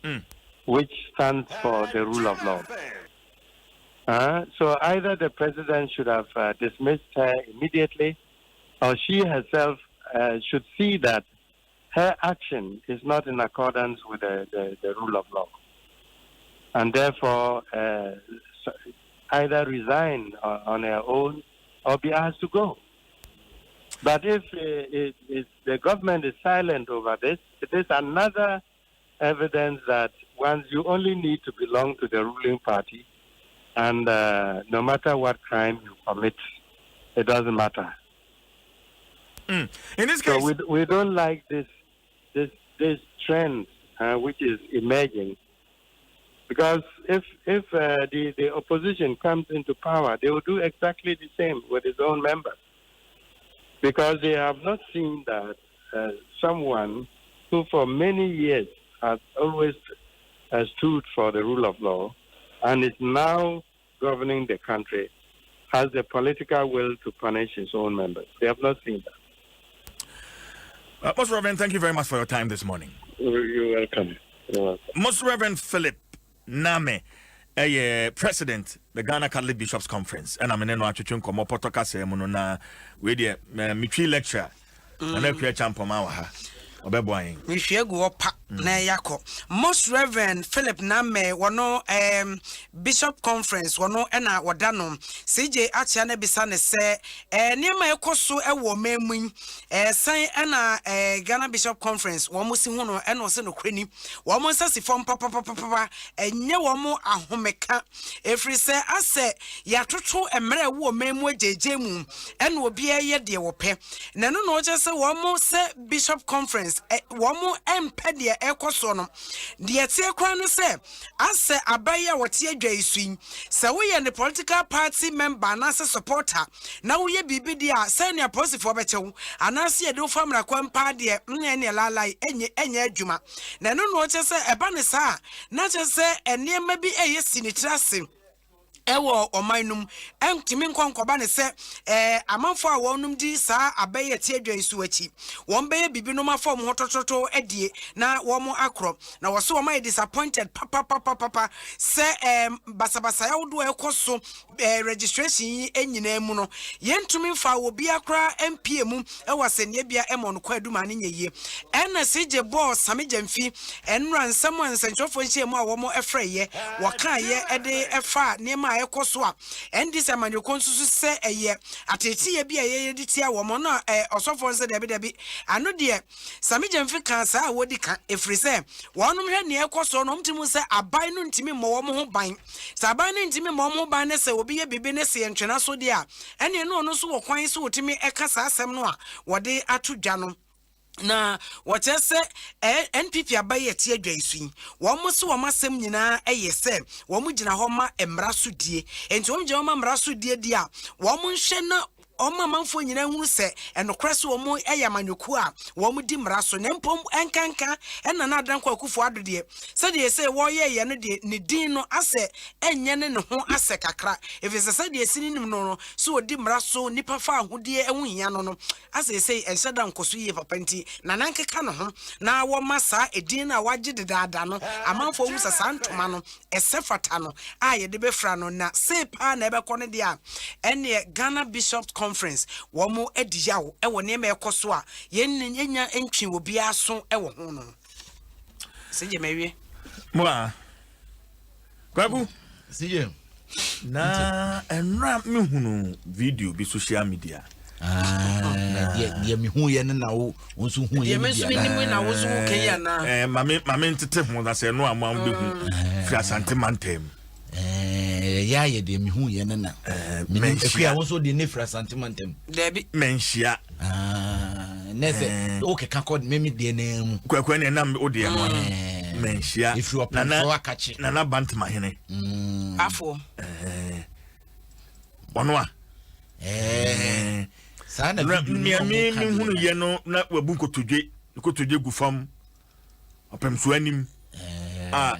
which stands for the rule of law. So either the president should have dismissed her immediately, or she herself should see that her action is not in accordance with the rule of law. And therefore, either resign on her own or be asked to go. But if the government is silent over this, it is another evidence that once you only need to belong to the ruling party, and no matter what crime you commit, it doesn't matter. In this case, so we don't like this trend which is emerging, because if the opposition comes into power, they will do exactly the same with its own members, because they have not seen that someone who for many years has always stood for the rule of law and is now governing the country has the political will to punish his own members. They have not seen that. Most Reverend, thank you very much for your time this morning. You're welcome. Most Reverend Philip Name, President, the Ghana Catholic Bishops Conference, and I'm in no atwetwe nkomo potoka se mu no na we de mitri lecture na kwa champoma wa ha obeboan mihwegu opa na yakọ. Most Reverend Philip Name wono Bishop Conference wono na wodano CJ atia na bisa ne se niema ekoso ewo mamun san na Ghana Bishop Conference wo mo si hu no na ose no kwani wo mo nsasi fom papa enye wo mo ahomeka efri se ase yatoto emre wo mamu ajeje mu na obi eye de wo pe na no no je se wo mo se Bishop Conference wo mo empe de ekoso no de tie kwa no se ase abaya wote adwa isu se wo ye ne political party member na se supporter na wo ye bibi de a se ne positive obechew anase ye do famra kwampa de ne lalai enye adwuma na no no che se eba ne sa na che se enema bi eye sinitrase ewo omanum entimi nkonkoba ne se amanfo a wonum di saa abaye tie dwan su achi won beye bibinom afom hotototo adie na womo akro na wo so woma disappointed papa se basabasa ya wodo ekoso registration enyina mu no yentumi mfa wo bia kra MPM ewasene bia emon kwa aduma ne nyeye ena sije boss samejamfi enra nsam ansanchofo nchiemu a womo efreye wakaye ede efa nema ekoso a endi samanyoko nsusu se eye atetiye bia ye ditia womo na osofo nse debi ano de samejamfi kan sa wodi kan efrise wonum hwe ne ekoso no mtimu se aban no ntimi mo womo ho ban sa aban no ntimi mo womo ban ne se obi ye bibi ne se ntwena so de a ene no so wo kwan so wotimi ekasa asem no a wode atodwa no na wachese NPP abaye tie dwansu wo so wo masem nyina eyese wo mu gina ho ma emra so die enti wo gina ho ma emra so die dia wo mu nhwe na Oma manfo nyina hunu se enokra se wo mu eyamanyoku a wo mu di mra so nempom enkanka enna na adanko akufo adode se de se wo ye no de ne din no ase enye ne ho ase kakra efese se de sini nim no so odi mra so nipa fa ahode ehunhia no ase se enhyeda nkoso ye papa nti na nankeka no ho na wo masa edin na wagye dedada no amanfo wu sasa ntoma no esefata no a ye de befra no na se pa na ebekọ ne de a ene Ghana Bishop Conference womo ediyawo ewo ne me ekoso a yenya entwi obi aso ewo ho no seje mewie moa kwabu seje na enra me hunu video bi social media dia me hu ye na wo nso hu ye mesu bi nimu na wo so ke ya na mame ntete ho na se no amam be hu fi asante mantem ya ye de me hu ye na menhia won so de ne fra sentimentem debi menhia nese o ke kakod me de na mu kwakwa ne na o de no menhia na bantma hene afo onwa sana mi hunu ye no na wabu kotodwe gufam opem so anim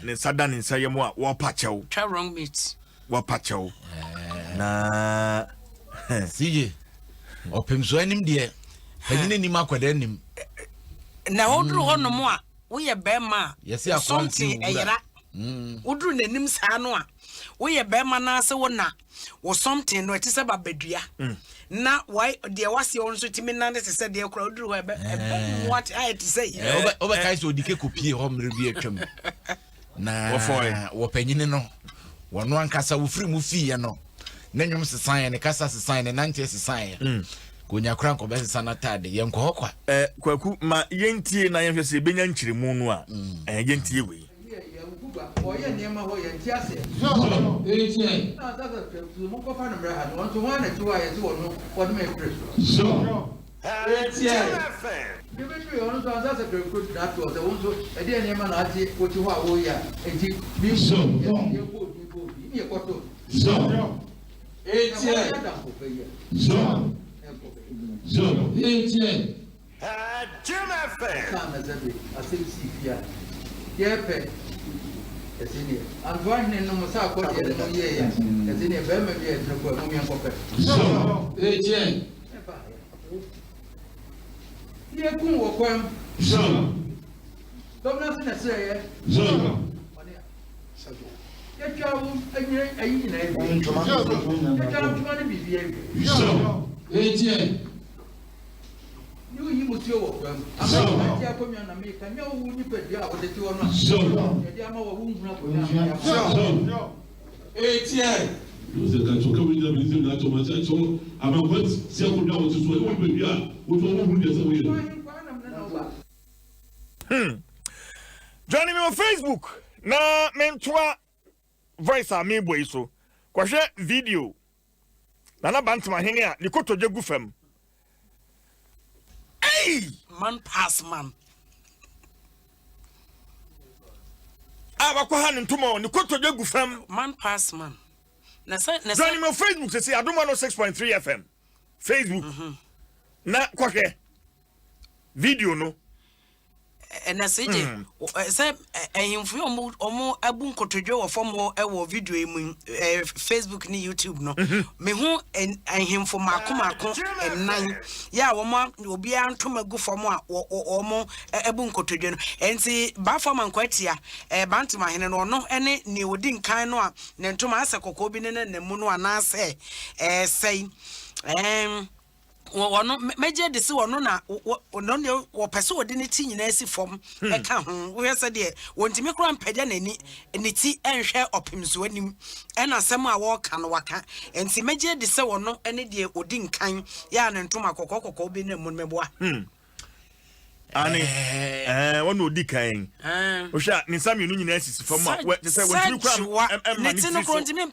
ne sada ne nsayem a wo pachew try wrong meat wo pachew na sije opem so anim de panyine nim akwada anim na wodru hono mo a wo ye bema something eyira wodru nanim saa no a wo ye bema na se wo na wo something no etise babadua na why de wase on so timi na ne se de kura wodru ho what I to say oba kai so dike kopie ho mre bi atwam na wo panyine no wono ankasa wo firi mu fie no na nwom sesan ne kasa sesan ne nante sesan konya kura nko be sesan na tade ye nko hokwa kwaku ma yentie na yenhwe se benya nkyiremu no a yentie we oye niema ho ye ntiase so etie na sasa mu ko fa no mra ha no nto ho na tiwa ye ti wono wono me press so etie bibi bi ono so sasa ke ko na to se wonso e de niema na ati ko ti ho a wo ya enti bi so ye ko bi ye ko to so etie so etie Jim FM kana zabe asisi fia yepe esini antoine no musa ko de no ye ya esini be me bi e ko mo mi en ko pe so etie ye kun wo kwam so domna sina se ye so ye chawu enye ayi na e ntoma ye chawu tuma ni bibi e so etie you must go. I'm not going to make a no wound, but you are the two or not. So, Yama won't know. So, 8 years. You said that you're coming down with him, that's what I told. I'm a wet, several dollars to what we are. What will be Joining me on Facebook. Na mentua voice a me boy so. Kwahwe video. Na bantma hene a likoto jegu fam. Hey! Man pass man. Abakwa han ntomo ni koto jegu fam. Man pass man. Na join me on Facebook say Adom 106.3 FM. Facebook. Na kwahwe video no. and I say omo abu nkotojo wo fom ho e wo video mu Facebook ni YouTube no me hu him for mako enan ya wo mo obi antom agu fom a omo abu nkotojo no enti ba fom ankwati a bantima hene no no ene ne odi nkan no a ne ntoma ase kokko bi ne mu no anase sei wono meje de se wono na wono ne wo pese wodi ne ti nyina si fom e ka ho wo yesa de wontimi kura mpagya nani ne ti enhwe opimso anim e na asem a wo ka no waka enti meje de se wono ene de odi nkan ya ne ntoma kokko bi ne mu meboa ani wono odi kan o sha ni sami no nyina si fom a we say wontimi kura ne ti no wontimi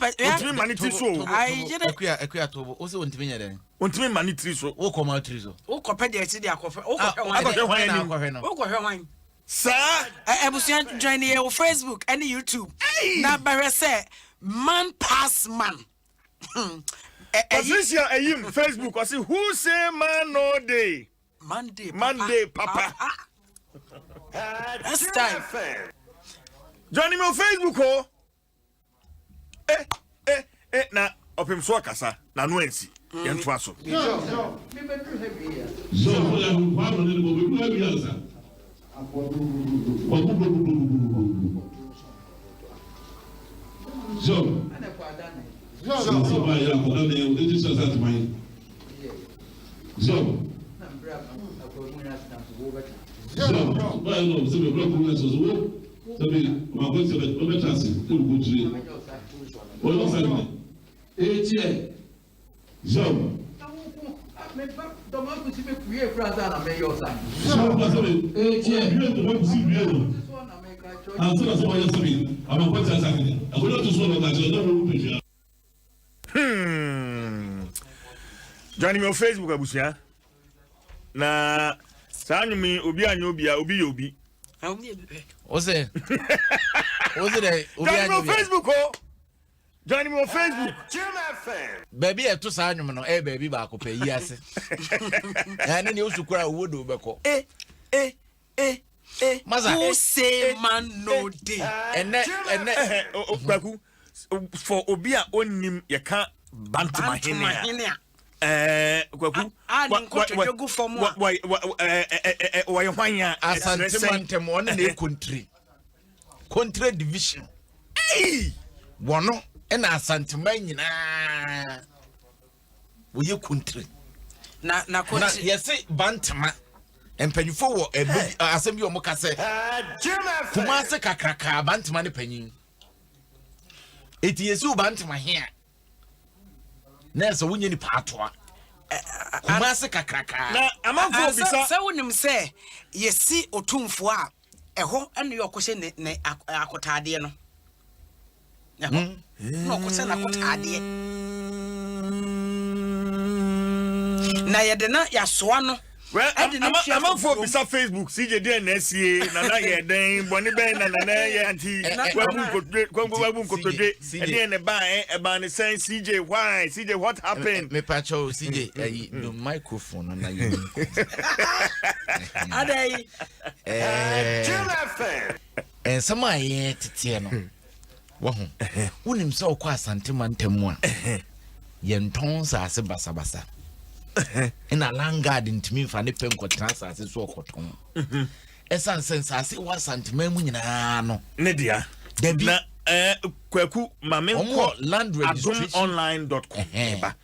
mani ti so ai je akuya to o se wontimi nyere ontimi mani tri so wo koma tri so wo kopɛ de ti de akɔfɛ wo kɔhwɛ hwan sa ebusuan join your Facebook and YouTube na bare say man pass man position ayim Facebook or say who say man no day Monday papa that's time join me on Facebook oh na opim so akasa na no ansi yentoa so Joining me on Facebook abusia na sanyu mi obi anyo obi Ose there obi anyo on Facebook oh joining me on Facebook baby e to sanyu no baby ba ko pe yi ase na ne usukura wodo beko maza who say man no day ene baku for obi a onim ye ka bantama hene kwaku nkotojogu fom a wa yhwanya asantentem on na country division wono na asantema nyina wo ye country na yesi bantama empanyufo wo asem bi o mo ka se kuma se kakraka bantama ne panyin eti yesu bantama hia nessa wunye ni patoa kuma se kakraka na amanfo bisa se wonim se yesi otumfo a eho ene yokohye ne akotade no no kosa na akotade na yedena yasoa no amanfo bisa Facebook CJ DNSA na ye den boni ben na ye anti kwabu nkotode ene ne ba ne sen CJ why CJ what happened me pacho CJ the microphone na you adai sama ye tete no wo ho wonim se okwa asantema ntemu a ye nton sa ase basabasa ina langard ntimi fa ne penko transase so okoton esan sense ase wa santema mu nyina no ne dia debi na kwaku mamenko land registration adomonline.com eba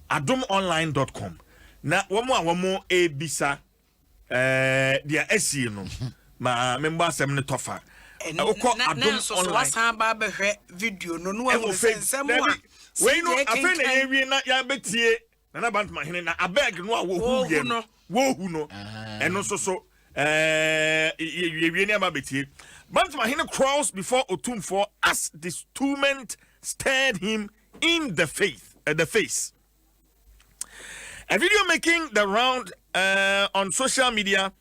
adomonline.com na womo ebisa dia esi no ma memba asem ne tofa okọ adom online wasan ba behwe video no no sensem a we no afa na yewie na ya betie na bantama hene na abeg no a wo hu no eno so yewie ne ba betie bantama hene crawls before otumfo as this two-ment stared him in the face. A video making the round on social media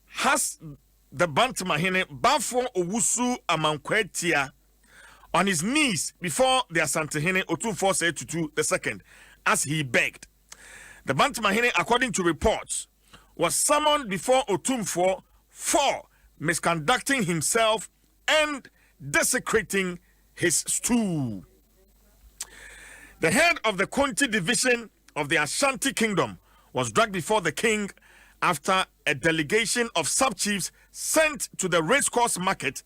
has the bantama hene Bafo Owusu Amankwetia on his knees before the Asante hene Otumfo said to the second as he begged. The bantama hene, according to reports, was summoned before Otumfo for misconducting himself and desecrating his stool. The head of the Conti division of the Ashanti Kingdom was dragged before the king after a delegation of sub-chiefs sent to the racecourse market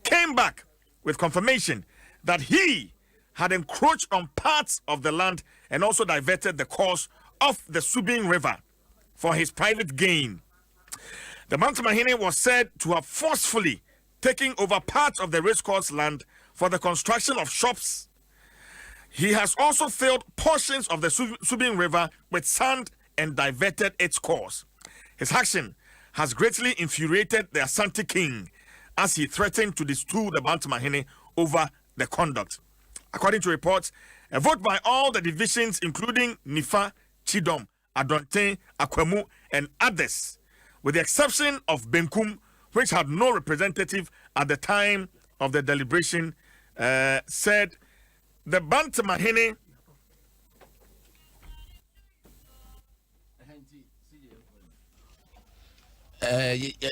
came back with confirmation that he had encroached on parts of the land and also diverted the course of the Subin River for his private gain. The Bantamahene was said to have forcefully taken over parts of the racecourse land for the construction of shops. He has also filled portions of the Subin River with sand and diverted its course. His action has greatly infuriated the Asante king as he threatened to destool the Bantamahene over the conduct. According to reports, a vote by all the divisions, including Nifa, Chidom, Adonten, Akwemu, and others, with the exception of Benkum, which had no representative at the time of the deliberation, said the Bantamahene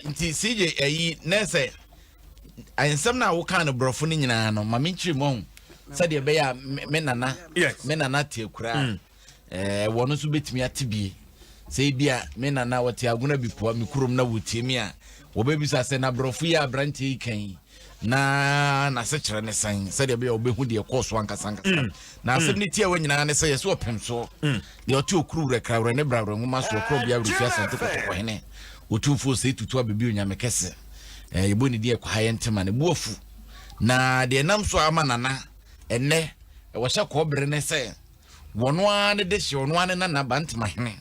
nti CJ nese ayensam na wo kan brofo ni nyina no ma menchiri mo sade be ya menana tie kura wono so betimi atibie sei bia menana wote aguna bipoa mikurum na wotimi a wo bebisa se na brofo ya branche kan na se kire ne san sade be ya obehu de course wanka sanka na asem ni tie wanyina ne se yeso opem so de ote okuru rekra ne brawre nguma so okro bia rufi asante kokko hene otufo se tutu abebi onyame kese yeboni die kwa hayentema ne buofu na de nam so ama nana enne wo hye ko bere ne se wono ane de hye wono ane na Bantamahene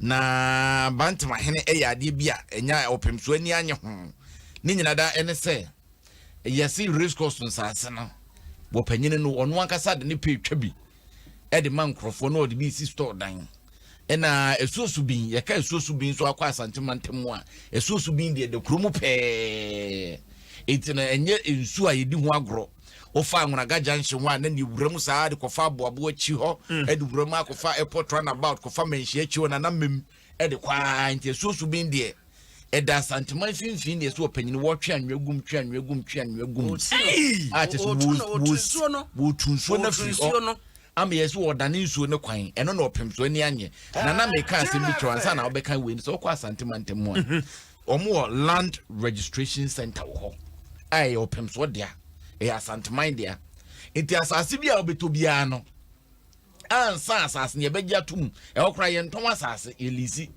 na Bantamahene ade bia enya opemso ani anye ho ni nyina da ene se yesi race course nsase no wo panyine no wono ankasa de ne petwa bi de man krofo no de bi si store dan ena esuosu bin yeka esuosu bin so akwa asantemantemu a esuosu bin de kromu pe etina enye ensu a yedi ho agro ofa anwunaga junction wa na ni wuramu saa de kofa aboabo achi ho e de wuramu akofa airport runabout kofa menhie achi ho na mem e de kwa nti esuosu bin de e da asanteman finfin de so panyini wo twa anwagum a te so wo tunso na fi am yes wo dane nsuo ne kwan eno na opemso ani anye na meka asem bi twansa na obeka we so kwa santimantemu a omo land registration center wo ai opemso dia e asantiman dia enti asase bia obeto bia no ansa asase ne begia tum e okra ye ntom asase elisi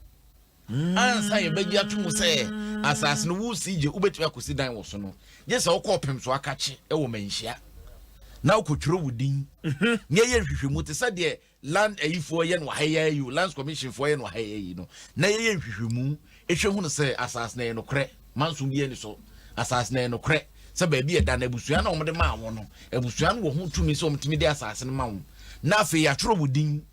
ansa ye begia tum se asase no wo sije ubetu akosi dan wo so no je se okọ opemso akache e wo manhia na ukotwero wudin ne ye hwehwemu te sade land ayifo ye no haya you lands commission for ye no haya you no na ye hwehwemu ehwe hu no se asase na ye no kre manso bi ani so asase na ye no kre se ba bi e da na abusua na omde ma wo no abusua no wo hu tumi so omtimi de asase no ma wo na afi ya twero wudin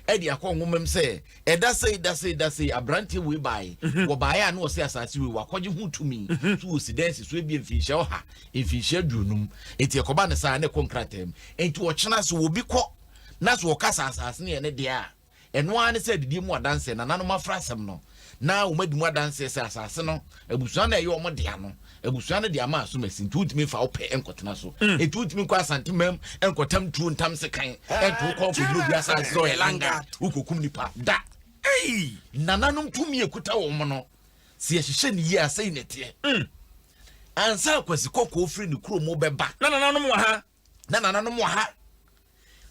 edi akọ nwomem se eda sei abrante we bai wo bai a no se asase we wakọje hu tumi so osidense so ebi mfinhye oha mfinhye adunum enti ekoba ne sa ne konkratem enti wo kyena so wo bi kọ na so wo kasa asase ne de a eno ane se didi mu adanse na nanu mafrasem no na wo madi mu adanse se asase no abusua na ye wo de ano abusua na de ama so masin tutimi fa ope enkotena so etutimi kwa santimam enkotam tu ntam se kan eto ko ko bi asase so elanga ukokum nipa da nananum tumi ekuta wo mo no se yehye ne yi asai netie ansa kwasi kokko ofri ne kuro mo beba nananum wa ha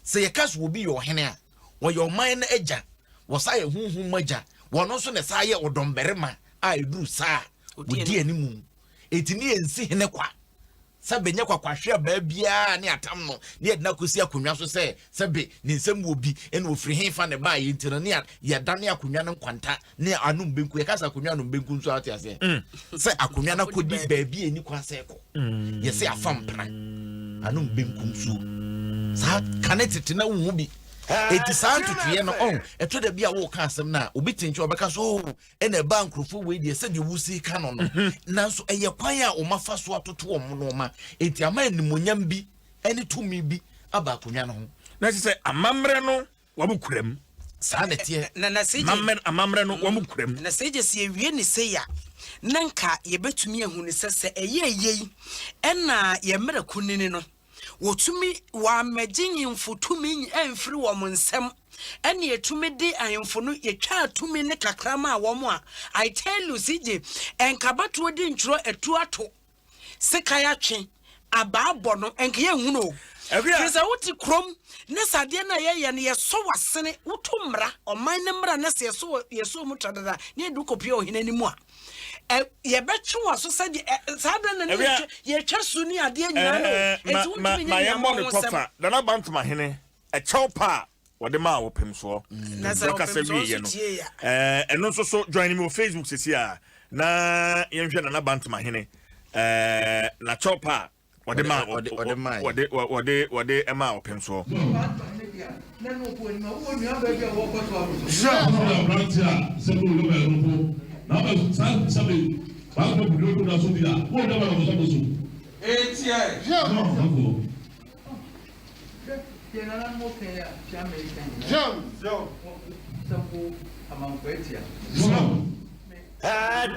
se yekaso obi yo hene a wo yo man na agya wo sa ye hunhun magya wo no so ne sa ye odomberema a eduru sa odi animu etini ensi hene kwa sabe kwa hwe ba bia ne atam no ne na kosi akonwa so sebe ne nsem obi ene ofri henfa ne ba ye ntino ne ya dane akonwa no kwanta ne anum benku ye kasa akonwa no benku nso ate ase se akonwa na kodi ba bia ni kwa se ko ye se afam pra anum benku nso sa kanetete na wo bi eti santutu ye no eto da bia wo ka asem na obi tinche obeka so ene ba nkrofo we de se de wusi ka no nanso eye kwan a o mafa so atoto wo no ma eti ama animonyam bi ene tumi bi aba akonwa no ho na se amamre no wabukuram Sanity, Mamre no Wamukrem. Na say just ye really say ya. Nanka ye bet to me who says a ye, and na ye mera kunino. What to me, wa majing him for 2 million and 3 woman some. And ye to me day I am for no ye child 2 minute crama one. I tell you, CJ, and Kabatu didn't draw a 2 ato. Sekayachi, a barbono, and Kiamuno. Because I want to crom, Nessa Diana ye and ye so was sene utumra or my number and Nessia so much other near Ducopio in anymore. Ye bet you was so said Saban and ye just near dear my among the then I bound to my henny a chopper or the ma of him so. And also so joining me on Facebook this year. Na young and I bound to my henny la chopper. What the man, what the amount of him so.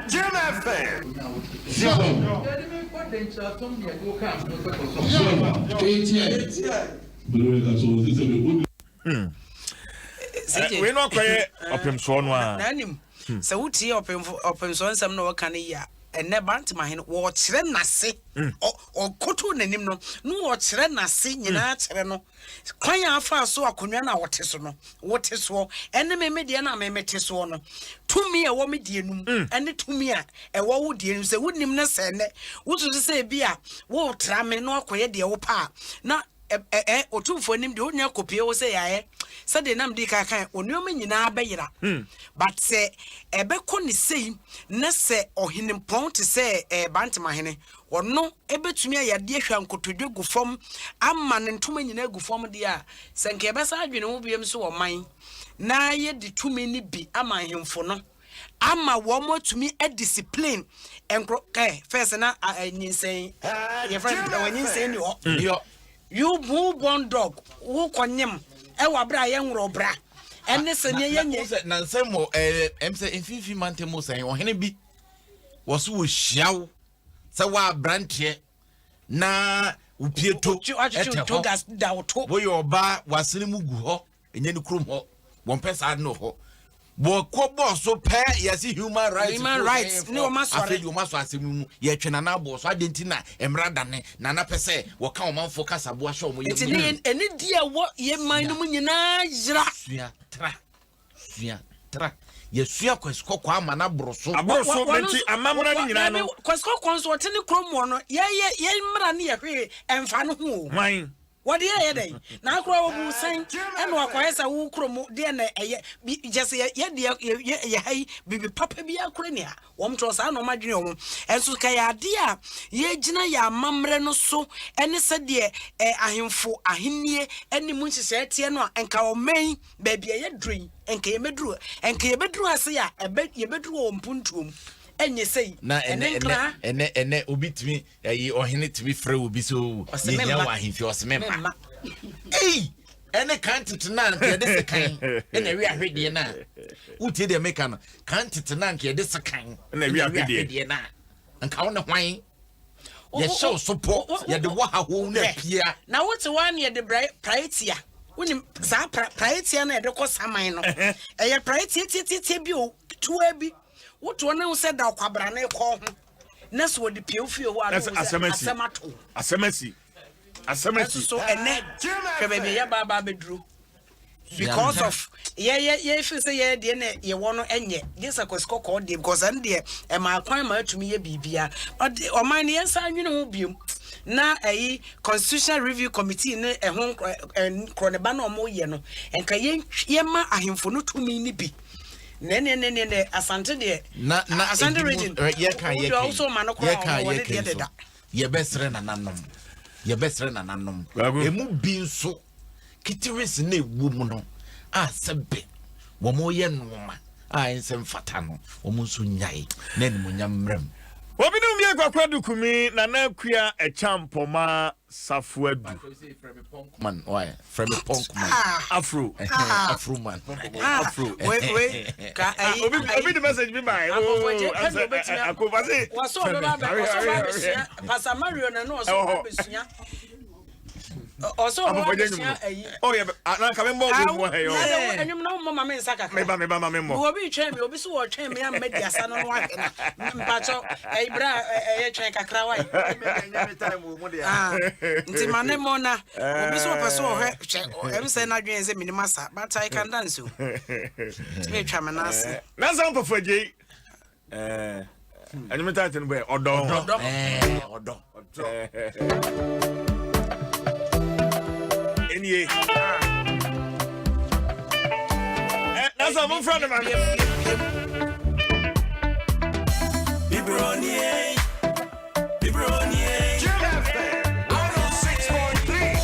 Jim FM. We not quiet up him so one. So what tea up him so some no can ya. And never to my hand, watch Renasi or Cotton and him no watch Renasi, you know, crying out fast so I couldn't know what is so, and the mediana may met his one. To me, a woman, dear, and it to me, a woman, dear, say, wouldn't him not send it. What to say, beer, what ramen no quiet the old pa. Not or 2 for him, don't you copy or say, I said the name dick I can't, or no mean in our bayra. But say, a becon is saying, Nesse or him point to say, a bantamahene, or no, a bet to me, a dear uncle to do go form, I'm man and 2 million go form, dear. Sank a bassa, you know, be so or mine. Na yet the 2 minute be, am I him for no? Am a woman to me a discipline and first and I say, your friend, when you say you move one dog, who can him, Ewa Brian Robra, and this and Nansemo, MC in 50 months, or Henny was who shall Sawa branch na Upieto, Togas Dauto, where your bar was Silimugu, and then the crum ho, 1 person I know ho. Boss so pair, yes, human rights, no master, you must ask him, yet Chenana boss, I didn't know, Emradane, Nana Pese, will come on for Casa Boisho. It's an idea what ye mind when you know, yes, you are quite Mana Broso, a mamma, Quasco, what any chrome one, ye, Mrania, and fan who, mine. What the other now grow saying and walk as a woo chrome, dear, just yet, be papa be a crania, one tross, I know my dream, and so kaya dear, ye Gina ya mamre so, and said dear, I him for a hinye, and the moon said, Tiano, and cow may, baby, a dream, and came a drew, and came a drew, I say, I bet you bedroom puntum. And you say, na and obi to me, or he need to be free will be so. If you was member. Hey, and a can't to none, this a kind, and we are ready now. Who did they make an can't to none, this a kind, and we are ready now. And count of wine. Yes, so support, yet the water won't appear. Now, what's the one year the bright price here? When you price here, and the cost a minor. And your price, it's a bill, 2 heavy. What one said that Quabrane call him? Ness would the pew feel what a semesi. So and net, baby, Baba bedrew. Because of if you say, yeah, dear, you want to end yet. Yes, I was called because I'm dear, and my appointment to me a BBA. But on my yes, I know you. Now a constitutional review committee in a home and Cronabano more yeno, and Kayen Yama are him for no 2 minutes. Nene asante de na asante region ye also manoko ye besre na nanom emu bi nso kitiris na ewu mu no a sebe wo mo ye noma a ensem fata no wo mo nso nyai na ni mo nyamrem obi no mi agwakwa dukumi na na kua e champoma Safuedu. Man, why? From a punk man. Afro. Afro man. Afro. Wait. Obi the message be by. What's all about? Pastor Mario and also. Also, oh yeah, I come more. And you know, Mamma Saka. Maybe will be champion, will be so champion, and media son on one. Pacho, a bra, a check a crowd. Timane Mona, will be so paso, every say not against a minimasa, but I can dance you. Make Chamanas. That's all for Jay. And you may tell them where Odom. That's a friend of mine. Bibronier. Adom 106.3.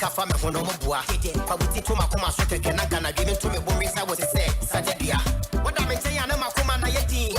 Kafa me hono mo boa fa buti to makoma so keke na gana dwene to me bo risa wo se sajedia what am I saying na makoma na yedin